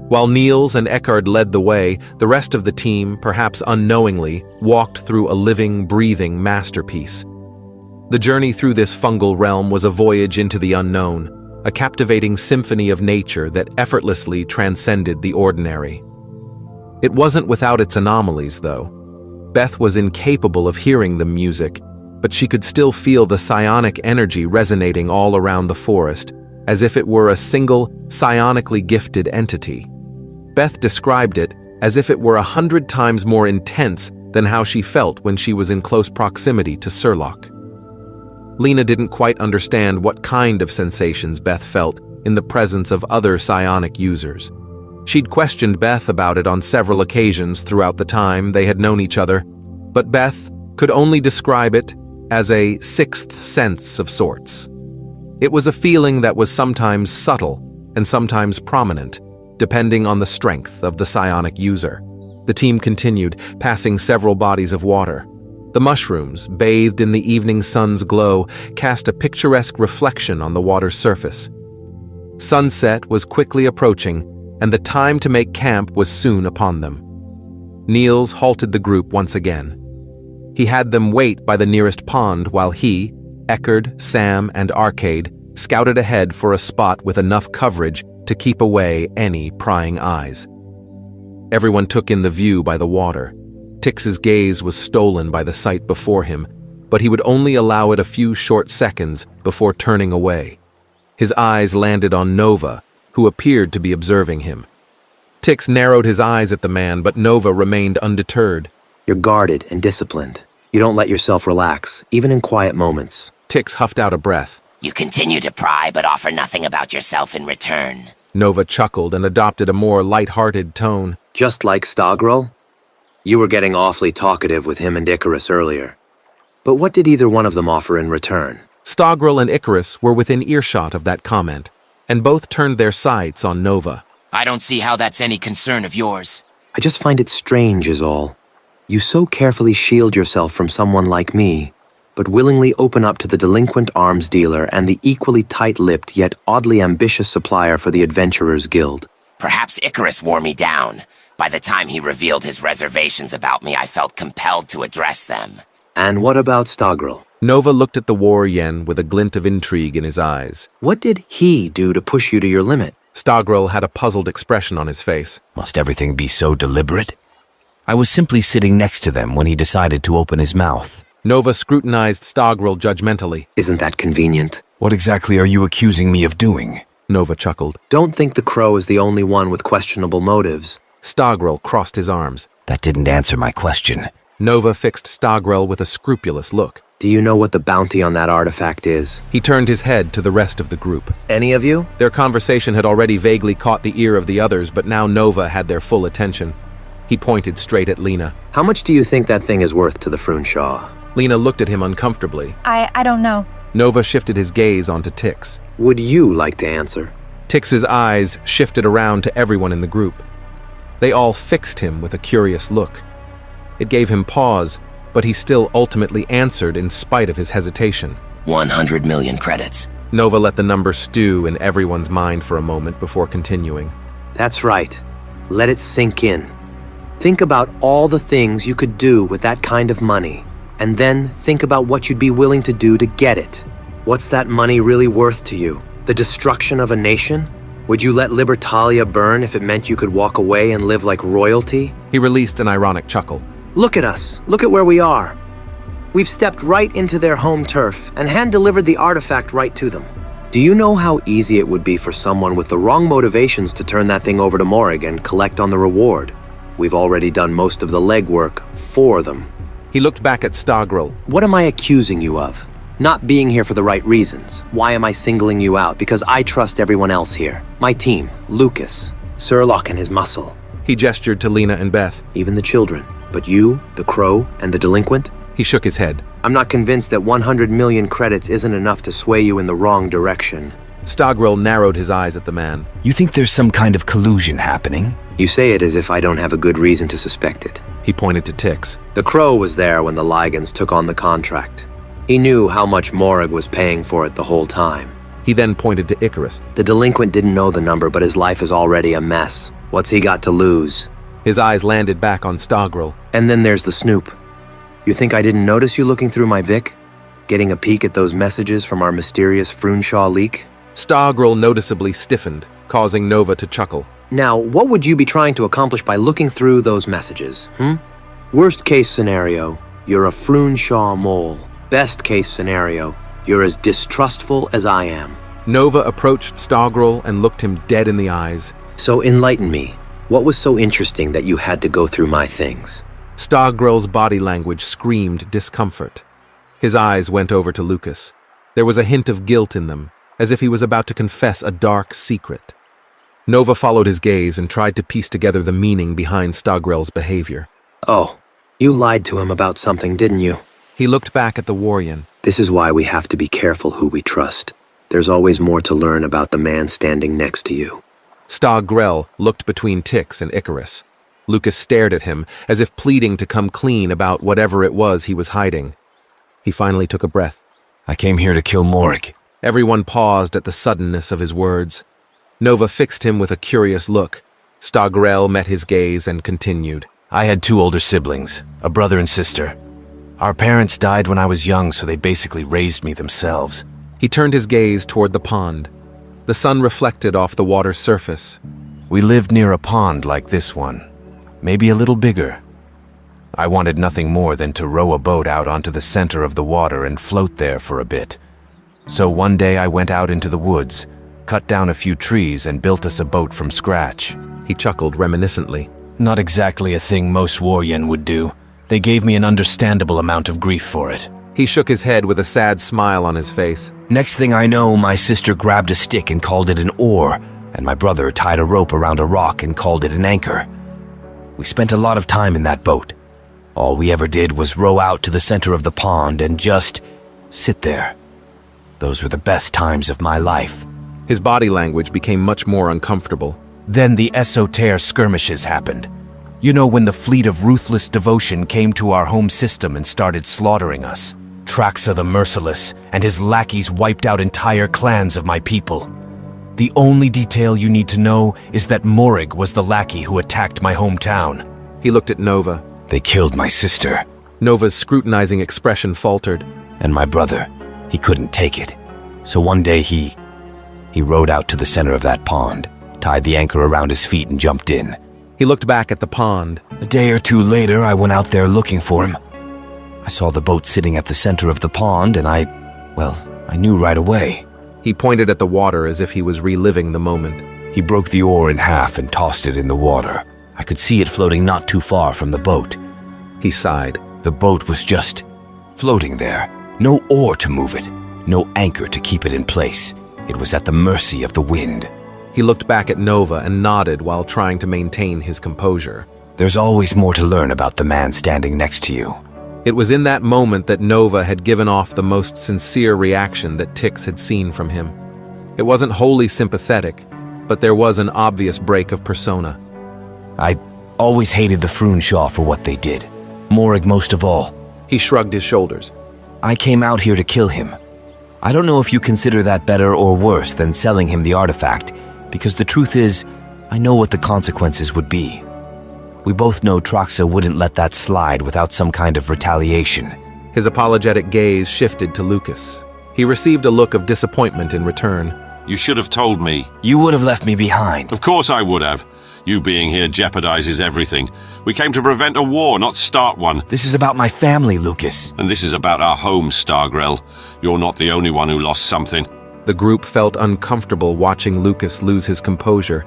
While Niels and Eckhard led the way, the rest of the team, perhaps unknowingly, walked through a living, breathing masterpiece. The journey through this fungal realm was a voyage into the unknown, a captivating symphony of nature that effortlessly transcended the ordinary. It wasn't without its anomalies, though. Beth was incapable of hearing the music, but she could still feel the psionic energy resonating all around the forest, as if it were a single, psionically gifted entity. Beth described it as if it were 100 times more intense than how she felt when she was in close proximity to Surlock. Lena didn't quite understand what kind of sensations Beth felt in the presence of other psionic users. She'd questioned Beth about it on several occasions throughout the time they had known each other, but Beth could only describe it as a sixth sense of sorts. It was a feeling that was sometimes subtle and sometimes prominent, depending on the strength of the psionic user. The team continued, passing several bodies of water. The mushrooms, bathed in the evening sun's glow, cast a picturesque reflection on the water's surface. Sunset was quickly approaching, and the time to make camp was soon upon them. Niels halted the group once again. He had them wait by the nearest pond while he, Eckerd, Sam, and Arcade scouted ahead for a spot with enough coverage to keep away any prying eyes. Everyone took in the view by the water. Tix's gaze was stolen by the sight before him, but he would only allow it a few short seconds before turning away. His eyes landed on Nova, who appeared to be observing him. Tix narrowed his eyes at the man, but Nova remained undeterred. You're guarded and disciplined. You don't let yourself relax, even in quiet moments. Tix huffed out a breath. You continue to pry, but offer nothing about yourself in return. Nova chuckled and adopted a more light-hearted tone. Just like Stogrel? You were getting awfully talkative with him and Icarus earlier. But what did either one of them offer in return? Stogrel and Icarus were within earshot of that comment, and both turned their sights on Nova. I don't see how that's any concern of yours. I just find it strange is all. You so carefully shield yourself from someone like me, but willingly open up to the delinquent arms dealer and the equally tight-lipped yet oddly ambitious supplier for the Adventurers Guild. Perhaps Icarus wore me down. By the time he revealed his reservations about me, I felt compelled to address them. And what about Stogrel? Nova looked at the war yen with a glint of intrigue in his eyes. What did he do to push you to your limit? Stogrel had a puzzled expression on his face. Must everything be so deliberate? I was simply sitting next to them when he decided to open his mouth. Nova scrutinized Stogrel judgmentally. Isn't that convenient? What exactly are you accusing me of doing? Nova chuckled. Don't think the Crow is the only one with questionable motives. Stogrel crossed his arms. That didn't answer my question. Nova fixed Stogrel with a scrupulous look. Do you know what the bounty on that artifact is? He turned his head to the rest of the group. Any of you? Their conversation had already vaguely caught the ear of the others, but now Nova had their full attention. He pointed straight at Lena. How much do you think that thing is worth to the Frun-Sha? Lena looked at him uncomfortably. I don't know. Nova shifted his gaze onto Tix. Would you like to answer? Tix's eyes shifted around to everyone in the group. They all fixed him with a curious look. It gave him pause, but he still ultimately answered in spite of his hesitation. 100 million credits. Nova let the number stew in everyone's mind for a moment before continuing. That's right. Let it sink in. Think about all the things you could do with that kind of money, and then think about what you'd be willing to do to get it. What's that money really worth to you? The destruction of a nation? Would you let Libertalia burn if it meant you could walk away and live like royalty? He released an ironic chuckle. Look at us. Look at where we are. We've stepped right into their home turf and hand-delivered the artifact right to them. Do you know how easy it would be for someone with the wrong motivations to turn that thing over to Morrig and collect on the reward? We've already done most of the legwork for them. He looked back at Stogrel. What am I accusing you of? Not being here for the right reasons. Why am I singling you out? Because I trust everyone else here. My team, Lucas, Surlock and his muscle. He gestured to Lena and Beth. Even the children. But you, the Crow, and the delinquent? He shook his head. I'm not convinced that 100 million credits isn't enough to sway you in the wrong direction. Stogrel narrowed his eyes at the man. You think there's some kind of collusion happening? You say it as if I don't have a good reason to suspect it. He pointed to Tix. The Crow was there when the Ligans took on the contract. He knew how much Morrig was paying for it the whole time. He then pointed to Icarus. The delinquent didn't know the number, but his life is already a mess. What's he got to lose? His eyes landed back on Stogrel. And then there's the Snoop. You think I didn't notice you looking through my Vic? Getting a peek at those messages from our mysterious Frun-Sha leak? Stogrel noticeably stiffened, causing Nova to chuckle. Now, what would you be trying to accomplish by looking through those messages, Worst case scenario, you're a Frun-Sha mole. Best case scenario, you're as distrustful as I am. Nova approached Stogrel and looked him dead in the eyes. So enlighten me. What was so interesting that you had to go through my things? Stogrel's body language screamed discomfort. His eyes went over to Lucas. There was a hint of guilt in them, as if he was about to confess a dark secret. Nova followed his gaze and tried to piece together the meaning behind Stogrel's behavior. Oh, you lied to him about something, didn't you? He looked back at the Warrior. This is why we have to be careful who we trust. There's always more to learn about the man standing next to you. Stogrel looked between Tix and Icarus. Lucas stared at him, as if pleading to come clean about whatever it was he was hiding. He finally took a breath. I came here to kill Morig. Everyone paused at the suddenness of his words. Nova fixed him with a curious look. Stogrel met his gaze and continued. I had 2 older siblings, a brother and sister. Our parents died when I was young, so they basically raised me themselves. He turned his gaze toward the pond. The sun reflected off the water's surface. We lived near a pond like this one, maybe a little bigger. I wanted nothing more than to row a boat out onto the center of the water and float there for a bit. So one day I went out into the woods, cut down a few trees and built us a boat from scratch. He chuckled reminiscently. Not exactly a thing most Warrior would do. They gave me an understandable amount of grief for it. He shook his head with a sad smile on his face. Next thing I know, my sister grabbed a stick and called it an oar, and my brother tied a rope around a rock and called it an anchor. We spent a lot of time in that boat. All we ever did was row out to the center of the pond and just sit there. Those were the best times of my life. His body language became much more uncomfortable. Then the esoteric skirmishes happened. You know, when the fleet of ruthless devotion came to our home system and started slaughtering us. Traxa the Merciless and his lackeys wiped out entire clans of my people. The only detail you need to know is that Morig was the lackey who attacked my hometown. He looked at Nova. They killed my sister. Nova's scrutinizing expression faltered. And my brother, he couldn't take it. So one day he rowed out to the center of that pond, tied the anchor around his feet and jumped in. He looked back at the pond. A day or 2 later, I went out there looking for him. I saw the boat sitting at the center of the pond and I knew right away. He pointed at the water as if he was reliving the moment. He broke the oar in half and tossed it in the water. I could see it floating not too far from the boat. He sighed. The boat was just floating there. No oar to move it, no anchor to keep it in place. It was at the mercy of the wind. He looked back at Nova and nodded while trying to maintain his composure. There's always more to learn about the man standing next to you. It was in that moment that Nova had given off the most sincere reaction that Tix had seen from him. It wasn't wholly sympathetic, but there was an obvious break of persona. I always hated the Frun-Sha for what they did. Morig most of all. He shrugged his shoulders. I came out here to kill him. I don't know if you consider that better or worse than selling him the artifact, because the truth is, I know what the consequences would be. We both know Traxa wouldn't let that slide without some kind of retaliation. His apologetic gaze shifted to Lucas. He received a look of disappointment in return. You should have told me. You would have left me behind. Of course I would have. You being here jeopardizes everything. We came to prevent a war, not start one. This is about my family, Lucas. And this is about our home, Stargrel. You're not the only one who lost something. The group felt uncomfortable watching Lucas lose his composure,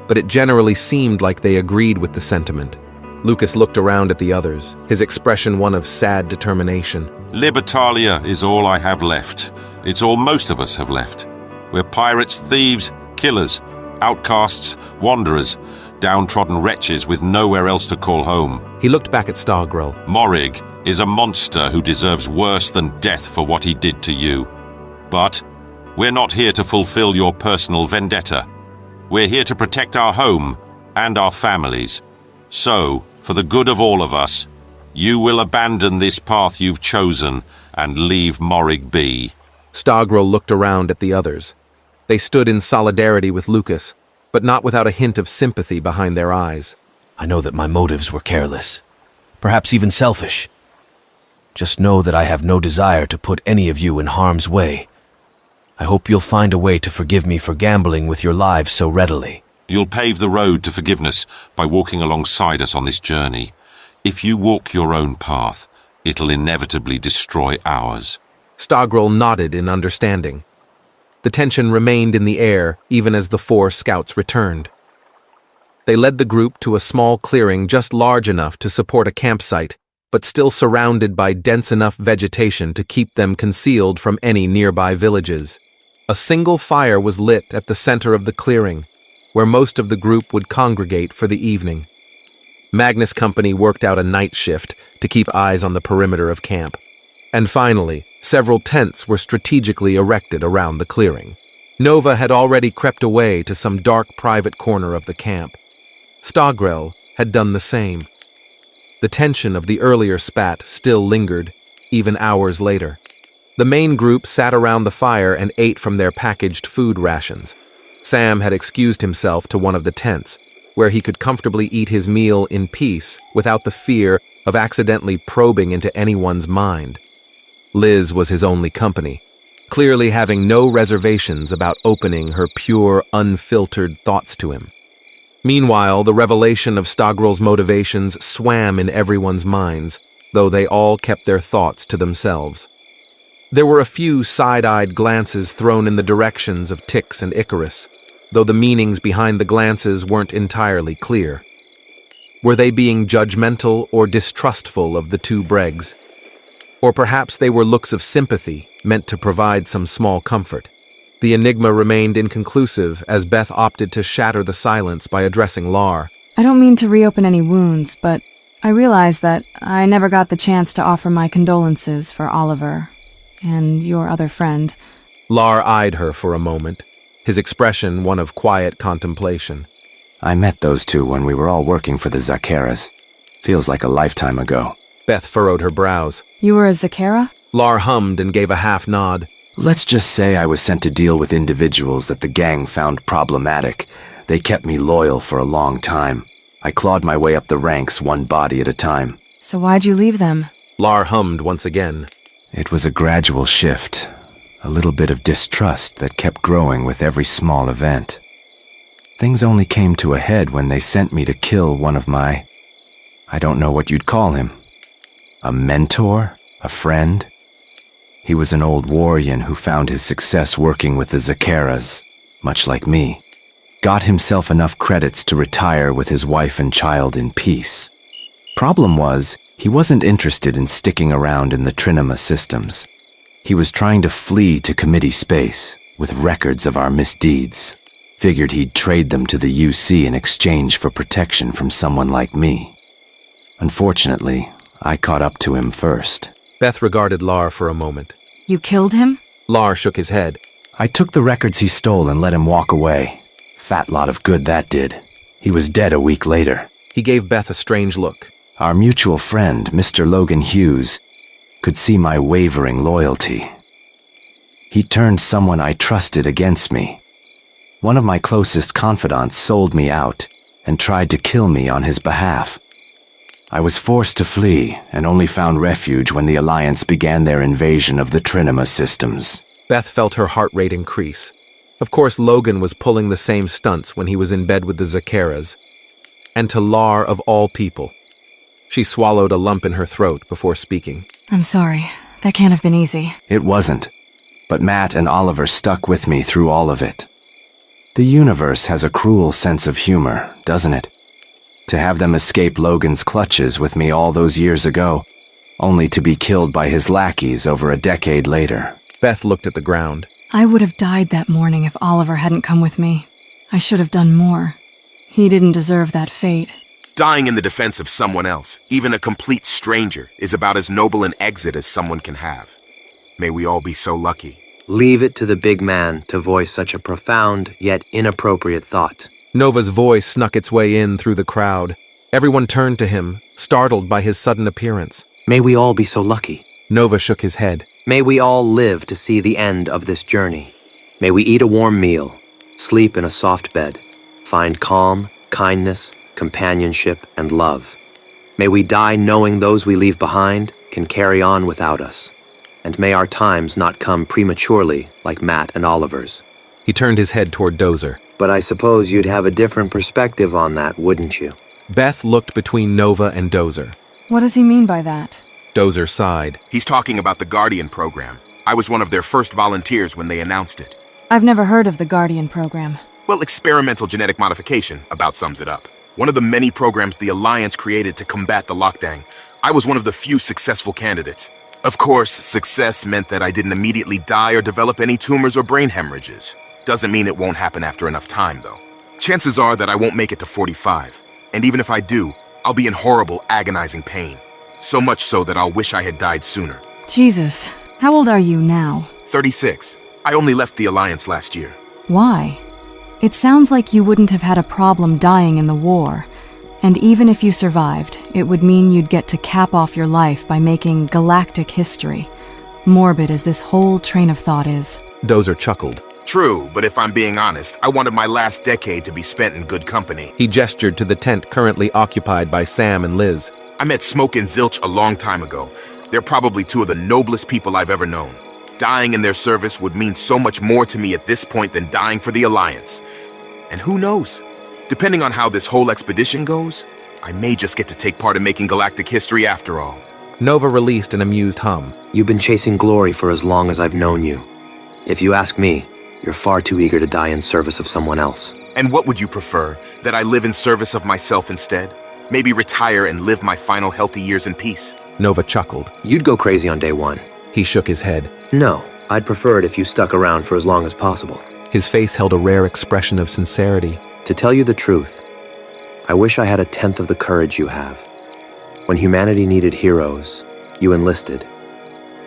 but it generally seemed like they agreed with the sentiment. Lucas looked around at the others, his expression one of sad determination. Libertalia is all I have left. It's all most of us have left. We're pirates, thieves, killers, outcasts, wanderers, downtrodden wretches with nowhere else to call home. He looked back at Stargrel. Morig is a monster who deserves worse than death for what he did to you. But we're not here to fulfill your personal vendetta. We're here to protect our home and our families. So, for the good of all of us, you will abandon this path you've chosen and leave Morig be. Stargrel looked around at the others. They stood in solidarity with Lucas, but not without a hint of sympathy behind their eyes. I know that my motives were careless, perhaps even selfish. Just know that I have no desire to put any of you in harm's way. I hope you'll find a way to forgive me for gambling with your lives so readily. You'll pave the road to forgiveness by walking alongside us on this journey. If you walk your own path, it'll inevitably destroy ours. Stargrel nodded in understanding. The tension remained in the air even as the 4 scouts returned. They led the group to a small clearing just large enough to support a campsite, but still surrounded by dense enough vegetation to keep them concealed from any nearby villages. A single fire was lit at the center of the clearing, where most of the group would congregate for the evening. Magnus' company worked out a night shift to keep eyes on the perimeter of camp. And finally, several tents were strategically erected around the clearing. Nova had already crept away to some dark private corner of the camp. Stogrel had done the same. The tension of the earlier spat still lingered, even hours later. The main group sat around the fire and ate from their packaged food rations. Sam had excused himself to one of the tents, where he could comfortably eat his meal in peace without the fear of accidentally probing into anyone's mind. Liz was his only company, clearly having no reservations about opening her pure, unfiltered thoughts to him. Meanwhile, the revelation of Stogrel's motivations swam in everyone's minds, though they all kept their thoughts to themselves. There were a few side-eyed glances thrown in the directions of Tix and Icarus, though the meanings behind the glances weren't entirely clear. Were they being judgmental or distrustful of the 2 Bregs? Or perhaps they were looks of sympathy meant to provide some small comfort. The enigma remained inconclusive as Beth opted to shatter the silence by addressing Lar. I don't mean to reopen any wounds, but I realize that I never got the chance to offer my condolences for Oliver and your other friend. Lar eyed her for a moment, his expression one of quiet contemplation. I met those 2 when we were all working for the Zakeras. Feels like a lifetime ago. Beth furrowed her brows. You were a Zakera? Lar hummed and gave a half nod. Let's just say I was sent to deal with individuals that the gang found problematic. They kept me loyal for a long time. I clawed my way up the ranks, one body at a time. So why'd you leave them? Lar hummed once again. It was a gradual shift. A little bit of distrust that kept growing with every small event. Things only came to a head when they sent me to kill one of my... I don't know what you'd call him. A mentor? A friend? He was an old Warrian who found his success working with the Zakeras, much like me. Got himself enough credits to retire with his wife and child in peace. Problem was, he wasn't interested in sticking around in the Trinema systems. He was trying to flee to committee space, with records of our misdeeds. Figured he'd trade them to the UC in exchange for protection from someone like me. Unfortunately, I caught up to him first. Beth regarded Lar for a moment. You killed him? Lar shook his head. I took the records he stole and let him walk away. Fat lot of good that did. He was dead a week later. He gave Beth a strange look. Our mutual friend, Mr. Logan Hughes, could see my wavering loyalty. He turned someone I trusted against me. One of my closest confidants sold me out and tried to kill me on his behalf. I was forced to flee and only found refuge when the Alliance began their invasion of the Trinema systems. Beth felt her heart rate increase. Of course, Logan was pulling the same stunts when he was in bed with the Zakeras. And to Lar of all people. She swallowed a lump in her throat before speaking. I'm sorry. That can't have been easy. It wasn't. But Matt and Oliver stuck with me through all of it. The universe has a cruel sense of humor, doesn't it? To have them escape Logan's clutches with me all those years ago, only to be killed by his lackeys over a decade later. Beth looked at the ground. I would have died that morning if Oliver hadn't come with me. I should have done more. He didn't deserve that fate. Dying in the defense of someone else, even a complete stranger, is about as noble an exit as someone can have. May we all be so lucky. Leave it to the big man to voice such a profound yet inappropriate thought. Nova's voice snuck its way in through the crowd. Everyone turned to him, startled by his sudden appearance. May we all be so lucky. Nova shook his head. May we all live to see the end of this journey. May we eat a warm meal, sleep in a soft bed, find calm, kindness, companionship, and love. May we die knowing those we leave behind can carry on without us. And may our times not come prematurely like Matt and Oliver's. He turned his head toward Dozer. But I suppose you'd have a different perspective on that, wouldn't you? Beth looked between Nova and Dozer. What does he mean by that? Dozer sighed. He's talking about the Guardian program. I was one of their first volunteers when they announced it. I've never heard of the Guardian program. Well, experimental genetic modification about sums it up. One of the many programs the Alliance created to combat the lockdown. I was one of the few successful candidates. Of course, success meant that I didn't immediately die or develop any tumors or brain hemorrhages. Doesn't mean it won't happen after enough time, though. Chances are that I won't make it to 45. And even if I do, I'll be in horrible, agonizing pain. So much so that I'll wish I had died sooner. Jesus, how old are you now? 36. I only left the Alliance last year. Why? It sounds like you wouldn't have had a problem dying in the war. And even if you survived, it would mean you'd get to cap off your life by making galactic history. Morbid as this whole train of thought is. Dozer chuckled. True, but if I'm being honest, I wanted my last decade to be spent in good company. He gestured to the tent currently occupied by Sam and Liz. I met Smoke and Zilch a long time ago. They're probably two of the noblest people I've ever known. Dying in their service would mean so much more to me at this point than dying for the Alliance. And who knows? Depending on how this whole expedition goes, I may just get to take part in making galactic history after all. Nova released an amused hum. You've been chasing glory for as long as I've known you. If you ask me, you're far too eager to die in service of someone else. And what would you prefer? That I live in service of myself instead? Maybe retire and live my final healthy years in peace? Nova chuckled. You'd go crazy on day one. He shook his head. No, I'd prefer it if you stuck around for as long as possible. His face held a rare expression of sincerity. To tell you the truth, I wish I had 1/10 of the courage you have. When humanity needed heroes, you enlisted.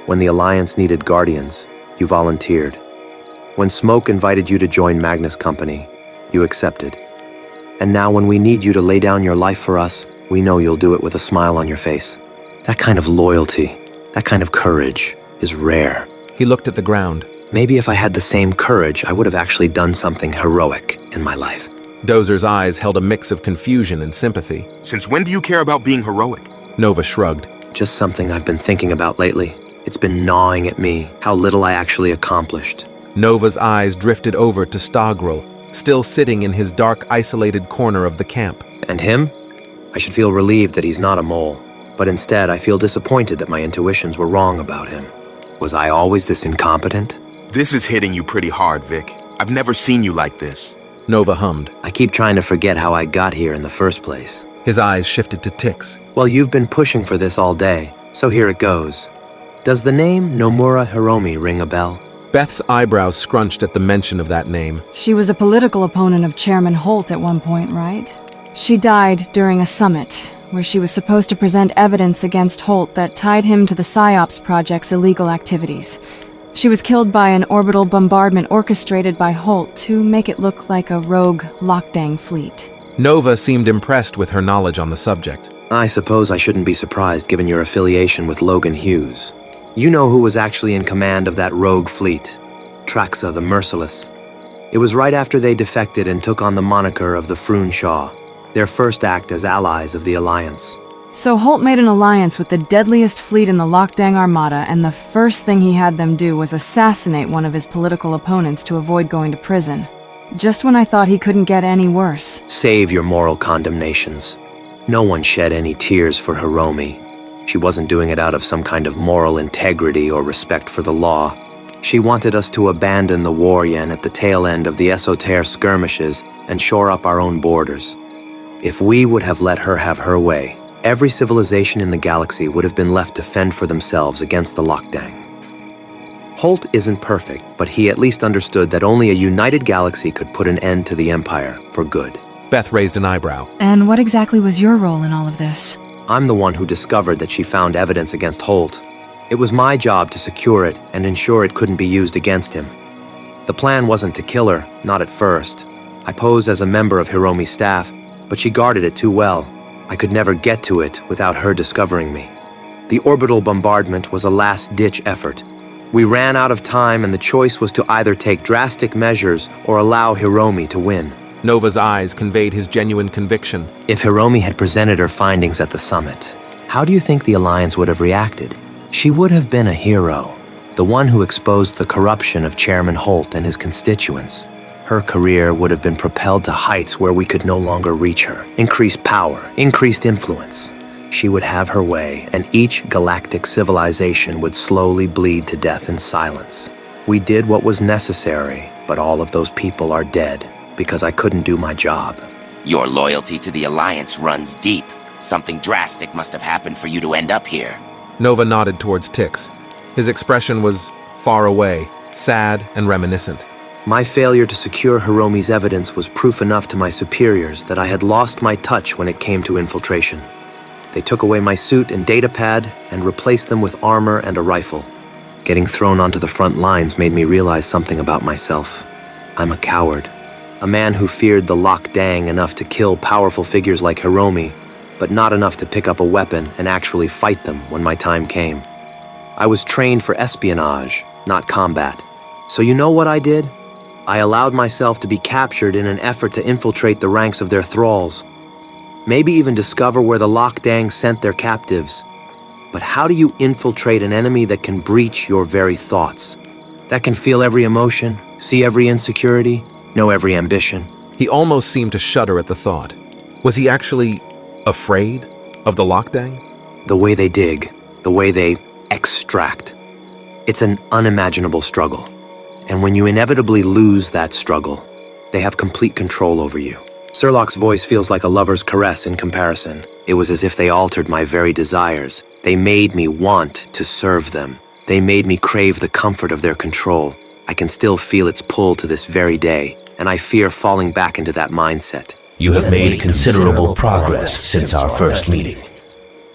When the Alliance needed guardians, you volunteered. When Smoke invited you to join Magnus' company, you accepted. And now when we need you to lay down your life for us, we know you'll do it with a smile on your face. That kind of loyalty, that kind of courage, is rare. He looked at the ground. Maybe if I had the same courage, I would have actually done something heroic in my life. Dozer's eyes held a mix of confusion and sympathy. Since when do you care about being heroic? Nova shrugged. Just something I've been thinking about lately. It's been gnawing at me, how little I actually accomplished. Nova's eyes drifted over to Stogrel, still sitting in his dark, isolated corner of the camp. And him? I should feel relieved that he's not a mole. But instead, I feel disappointed that my intuitions were wrong about him. Was I always this incompetent? This is hitting you pretty hard, Vic. I've never seen you like this. Nova hummed. I keep trying to forget how I got here in the first place. His eyes shifted to Tix. Well, you've been pushing for this all day, so here it goes. Does the name Nomura Hiromi ring a bell? Beth's eyebrows scrunched at the mention of that name. She was a political opponent of Chairman Holt at one point, right? She died during a summit, where she was supposed to present evidence against Holt that tied him to the PSYOPS project's illegal activities. She was killed by an orbital bombardment orchestrated by Holt to make it look like a rogue lockdown fleet. Nova seemed impressed with her knowledge on the subject. I suppose I shouldn't be surprised given your affiliation with Logan Hughes. You know who was actually in command of that rogue fleet. Traxa the Merciless. It was right after they defected and took on the moniker of the Frun-Sha, their first act as allies of the Alliance. So Holt made an alliance with the deadliest fleet in the Lockdang Armada, and the first thing he had them do was assassinate one of his political opponents to avoid going to prison. Just when I thought he couldn't get any worse. Save your moral condemnations. No one shed any tears for Hiromi. She wasn't doing it out of some kind of moral integrity or respect for the law. She wanted us to abandon the war yen at the tail end of the Esoter skirmishes and shore up our own borders. If we would have let her have her way, every civilization in the galaxy would have been left to fend for themselves against the Lockdang. Holt isn't perfect, but he at least understood that only a united galaxy could put an end to the Empire for good. Beth raised an eyebrow. And what exactly was your role in all of this? I'm the one who discovered that she found evidence against Holt. It was my job to secure it and ensure it couldn't be used against him. The plan wasn't to kill her, not at first. I posed as a member of Hiromi's staff, but she guarded it too well. I could never get to it without her discovering me. The orbital bombardment was a last-ditch effort. We ran out of time and the choice was to either take drastic measures or allow Hiromi to win. Nova's eyes conveyed his genuine conviction. If Hiromi had presented her findings at the summit, how do you think the Alliance would have reacted? She would have been a hero, the one who exposed the corruption of Chairman Holt and his constituents. Her career would have been propelled to heights where we could no longer reach her. Increased power, increased influence. She would have her way, and each galactic civilization would slowly bleed to death in silence. We did what was necessary, but all of those people are dead because I couldn't do my job. Your loyalty to the Alliance runs deep. Something drastic must have happened for you to end up here. Nova nodded towards Tix. His expression was far away, sad and reminiscent. My failure to secure Hiromi's evidence was proof enough to my superiors that I had lost my touch when it came to infiltration. They took away my suit and datapad and replaced them with armor and a rifle. Getting thrown onto the front lines made me realize something about myself. I'm a coward. A man who feared the Lock Dang enough to kill powerful figures like Hiromi, but not enough to pick up a weapon and actually fight them when my time came. I was trained for espionage, not combat. So you know what I did? I allowed myself to be captured in an effort to infiltrate the ranks of their thralls. Maybe even discover where the Lock Dang sent their captives. But how do you infiltrate an enemy that can breach your very thoughts? That can feel every emotion, see every insecurity, know every ambition. He almost seemed to shudder at the thought. Was he actually afraid of the Lock Dang? The way they dig, the way they extract. It's an unimaginable struggle. And when you inevitably lose that struggle, they have complete control over you. Surloc's voice feels like a lover's caress in comparison. It was as if they altered my very desires. They made me want to serve them. They made me crave the comfort of their control. I can still feel its pull to this very day, and I fear falling back into that mindset. You have made considerable progress since our first meeting.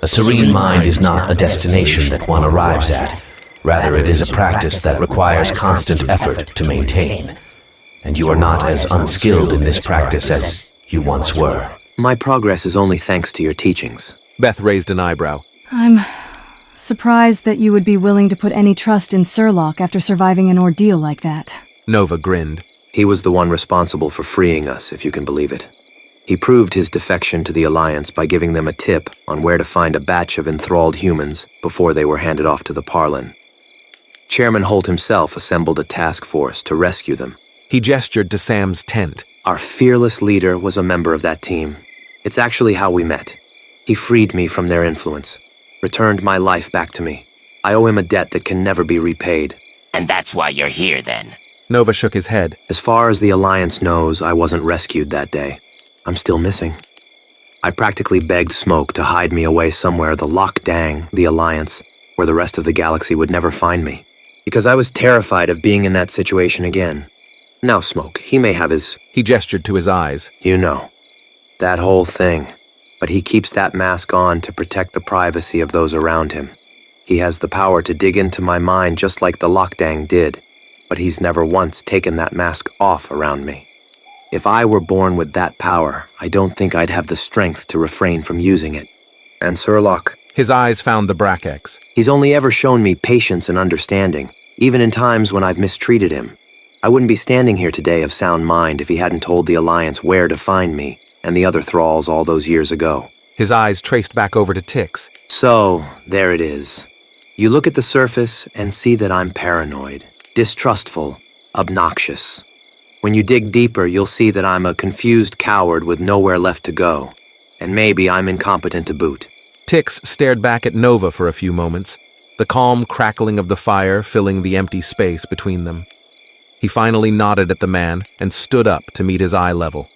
A serene mind is not a destination that one arrives at. Rather, it is a practice that requires constant effort to maintain. And you are not as unskilled in this practice as you once were. My progress is only thanks to your teachings. Beth raised an eyebrow. I'm surprised that you would be willing to put any trust in Surlock after surviving an ordeal like that. Nova grinned. He was the one responsible for freeing us, if you can believe it. He proved his defection to the Alliance by giving them a tip on where to find a batch of enthralled humans before they were handed off to the Parlin. Chairman Holt himself assembled a task force to rescue them. He gestured to Sam's tent. Our fearless leader was a member of that team. It's actually how we met. He freed me from their influence, returned my life back to me. I owe him a debt that can never be repaid. And that's why you're here, then? Nova shook his head. As far as the Alliance knows, I wasn't rescued that day. I'm still missing. I practically begged Smoke to hide me away somewhere the Lock Dang, the Alliance, where the rest of the galaxy would never find me. Because I was terrified of being in that situation again. Now Smoke, he may have his... He gestured to his eyes. You know, that whole thing. But he keeps that mask on to protect the privacy of those around him. He has the power to dig into my mind just like the Lock Dang did. But he's never once taken that mask off around me. If I were born with that power, I don't think I'd have the strength to refrain from using it. And Surlock... His eyes found the Brakex. He's only ever shown me patience and understanding, even in times when I've mistreated him. I wouldn't be standing here today of sound mind if he hadn't told the Alliance where to find me and the other thralls all those years ago. His eyes traced back over to Tix. So, there it is. You look at the surface and see that I'm paranoid, distrustful, obnoxious. When you dig deeper, you'll see that I'm a confused coward with nowhere left to go. And maybe I'm incompetent to boot. Tix stared back at Nova for a few moments, the calm crackling of the fire filling the empty space between them. He finally nodded at the man and stood up to meet his eye level.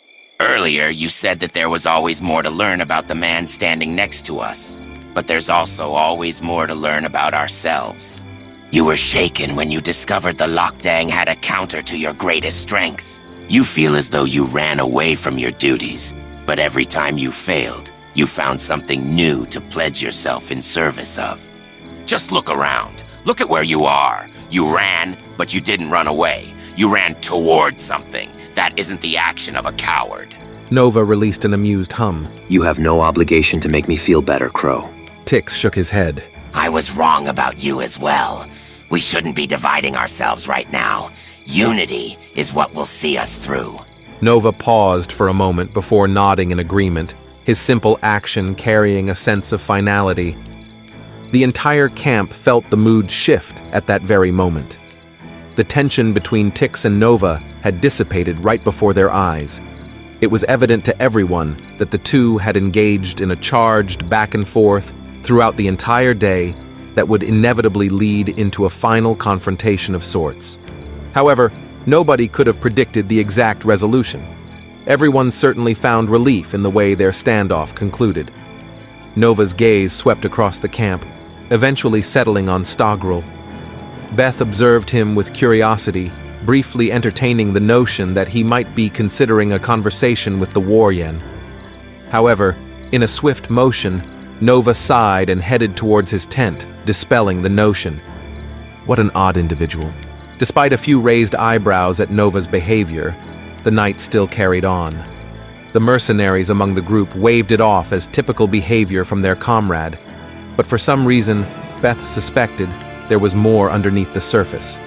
Earlier, you said that there was always more to learn about the man standing next to us. But there's also always more to learn about ourselves. You were shaken when you discovered the Lock Dang had a counter to your greatest strength. You feel as though you ran away from your duties, but every time you failed, you found something new to pledge yourself in service of. Just look around. Look at where you are. You ran, but you didn't run away. You ran toward something. That isn't the action of a coward. Nova released an amused hum. You have no obligation to make me feel better, Crow. Tix shook his head. I was wrong about you as well. We shouldn't be dividing ourselves right now. Unity is what will see us through. Nova paused for a moment before nodding in agreement, his simple action carrying a sense of finality. The entire camp felt the mood shift at that very moment. The tension between Tix and Nova had dissipated right before their eyes. It was evident to everyone that the two had engaged in a charged back and forth throughout the entire day that would inevitably lead into a final confrontation of sorts. However, nobody could have predicted the exact resolution. Everyone certainly found relief in the way their standoff concluded. Nova's gaze swept across the camp, eventually settling on Stogrel. Beth observed him with curiosity, briefly entertaining the notion that he might be considering a conversation with the Waryen. However, in a swift motion, Nova sighed and headed towards his tent, dispelling the notion. What an odd individual. Despite a few raised eyebrows at Nova's behavior, the night still carried on. The mercenaries among the group waved it off as typical behavior from their comrade, but for some reason, Beth suspected there was more underneath the surface.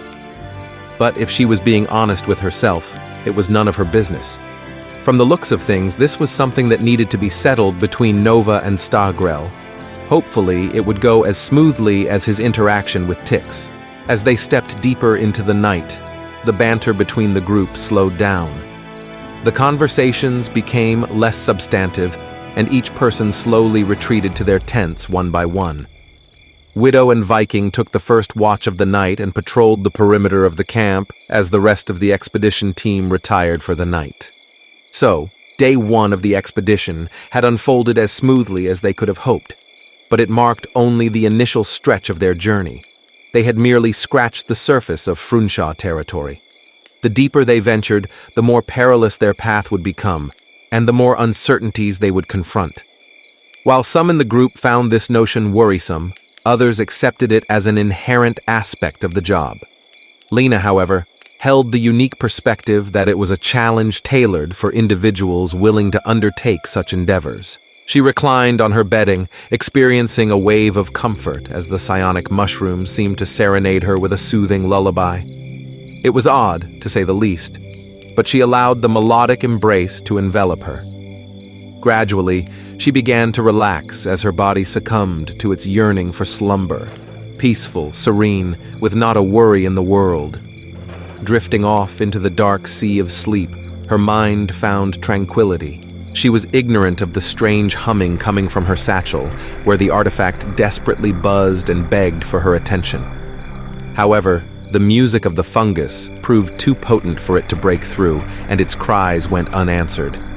But if she was being honest with herself, it was none of her business. From the looks of things, this was something that needed to be settled between Nova and Stogrel. Hopefully, it would go as smoothly as his interaction with Tix. As they stepped deeper into the night, the banter between the group slowed down. The conversations became less substantive, and each person slowly retreated to their tents one by one. Widow and Viking took the first watch of the night and patrolled the perimeter of the camp as the rest of the expedition team retired for the night. So, day one of the expedition had unfolded as smoothly as they could have hoped, but it marked only the initial stretch of their journey. They had merely scratched the surface of Frun-Sha territory. The deeper they ventured, the more perilous their path would become, and the more uncertainties they would confront. While some in the group found this notion worrisome, others accepted it as an inherent aspect of the job. Lena, however, held the unique perspective that it was a challenge tailored for individuals willing to undertake such endeavors. She reclined on her bedding, experiencing a wave of comfort as the psionic mushroom seemed to serenade her with a soothing lullaby. It was odd, to say the least, but she allowed the melodic embrace to envelop her. Gradually, she began to relax as her body succumbed to its yearning for slumber, peaceful, serene, with not a worry in the world. Drifting off into the dark sea of sleep, her mind found tranquility. She was ignorant of the strange humming coming from her satchel, where the artifact desperately buzzed and begged for her attention. However, the music of the fungus proved too potent for it to break through, and its cries went unanswered.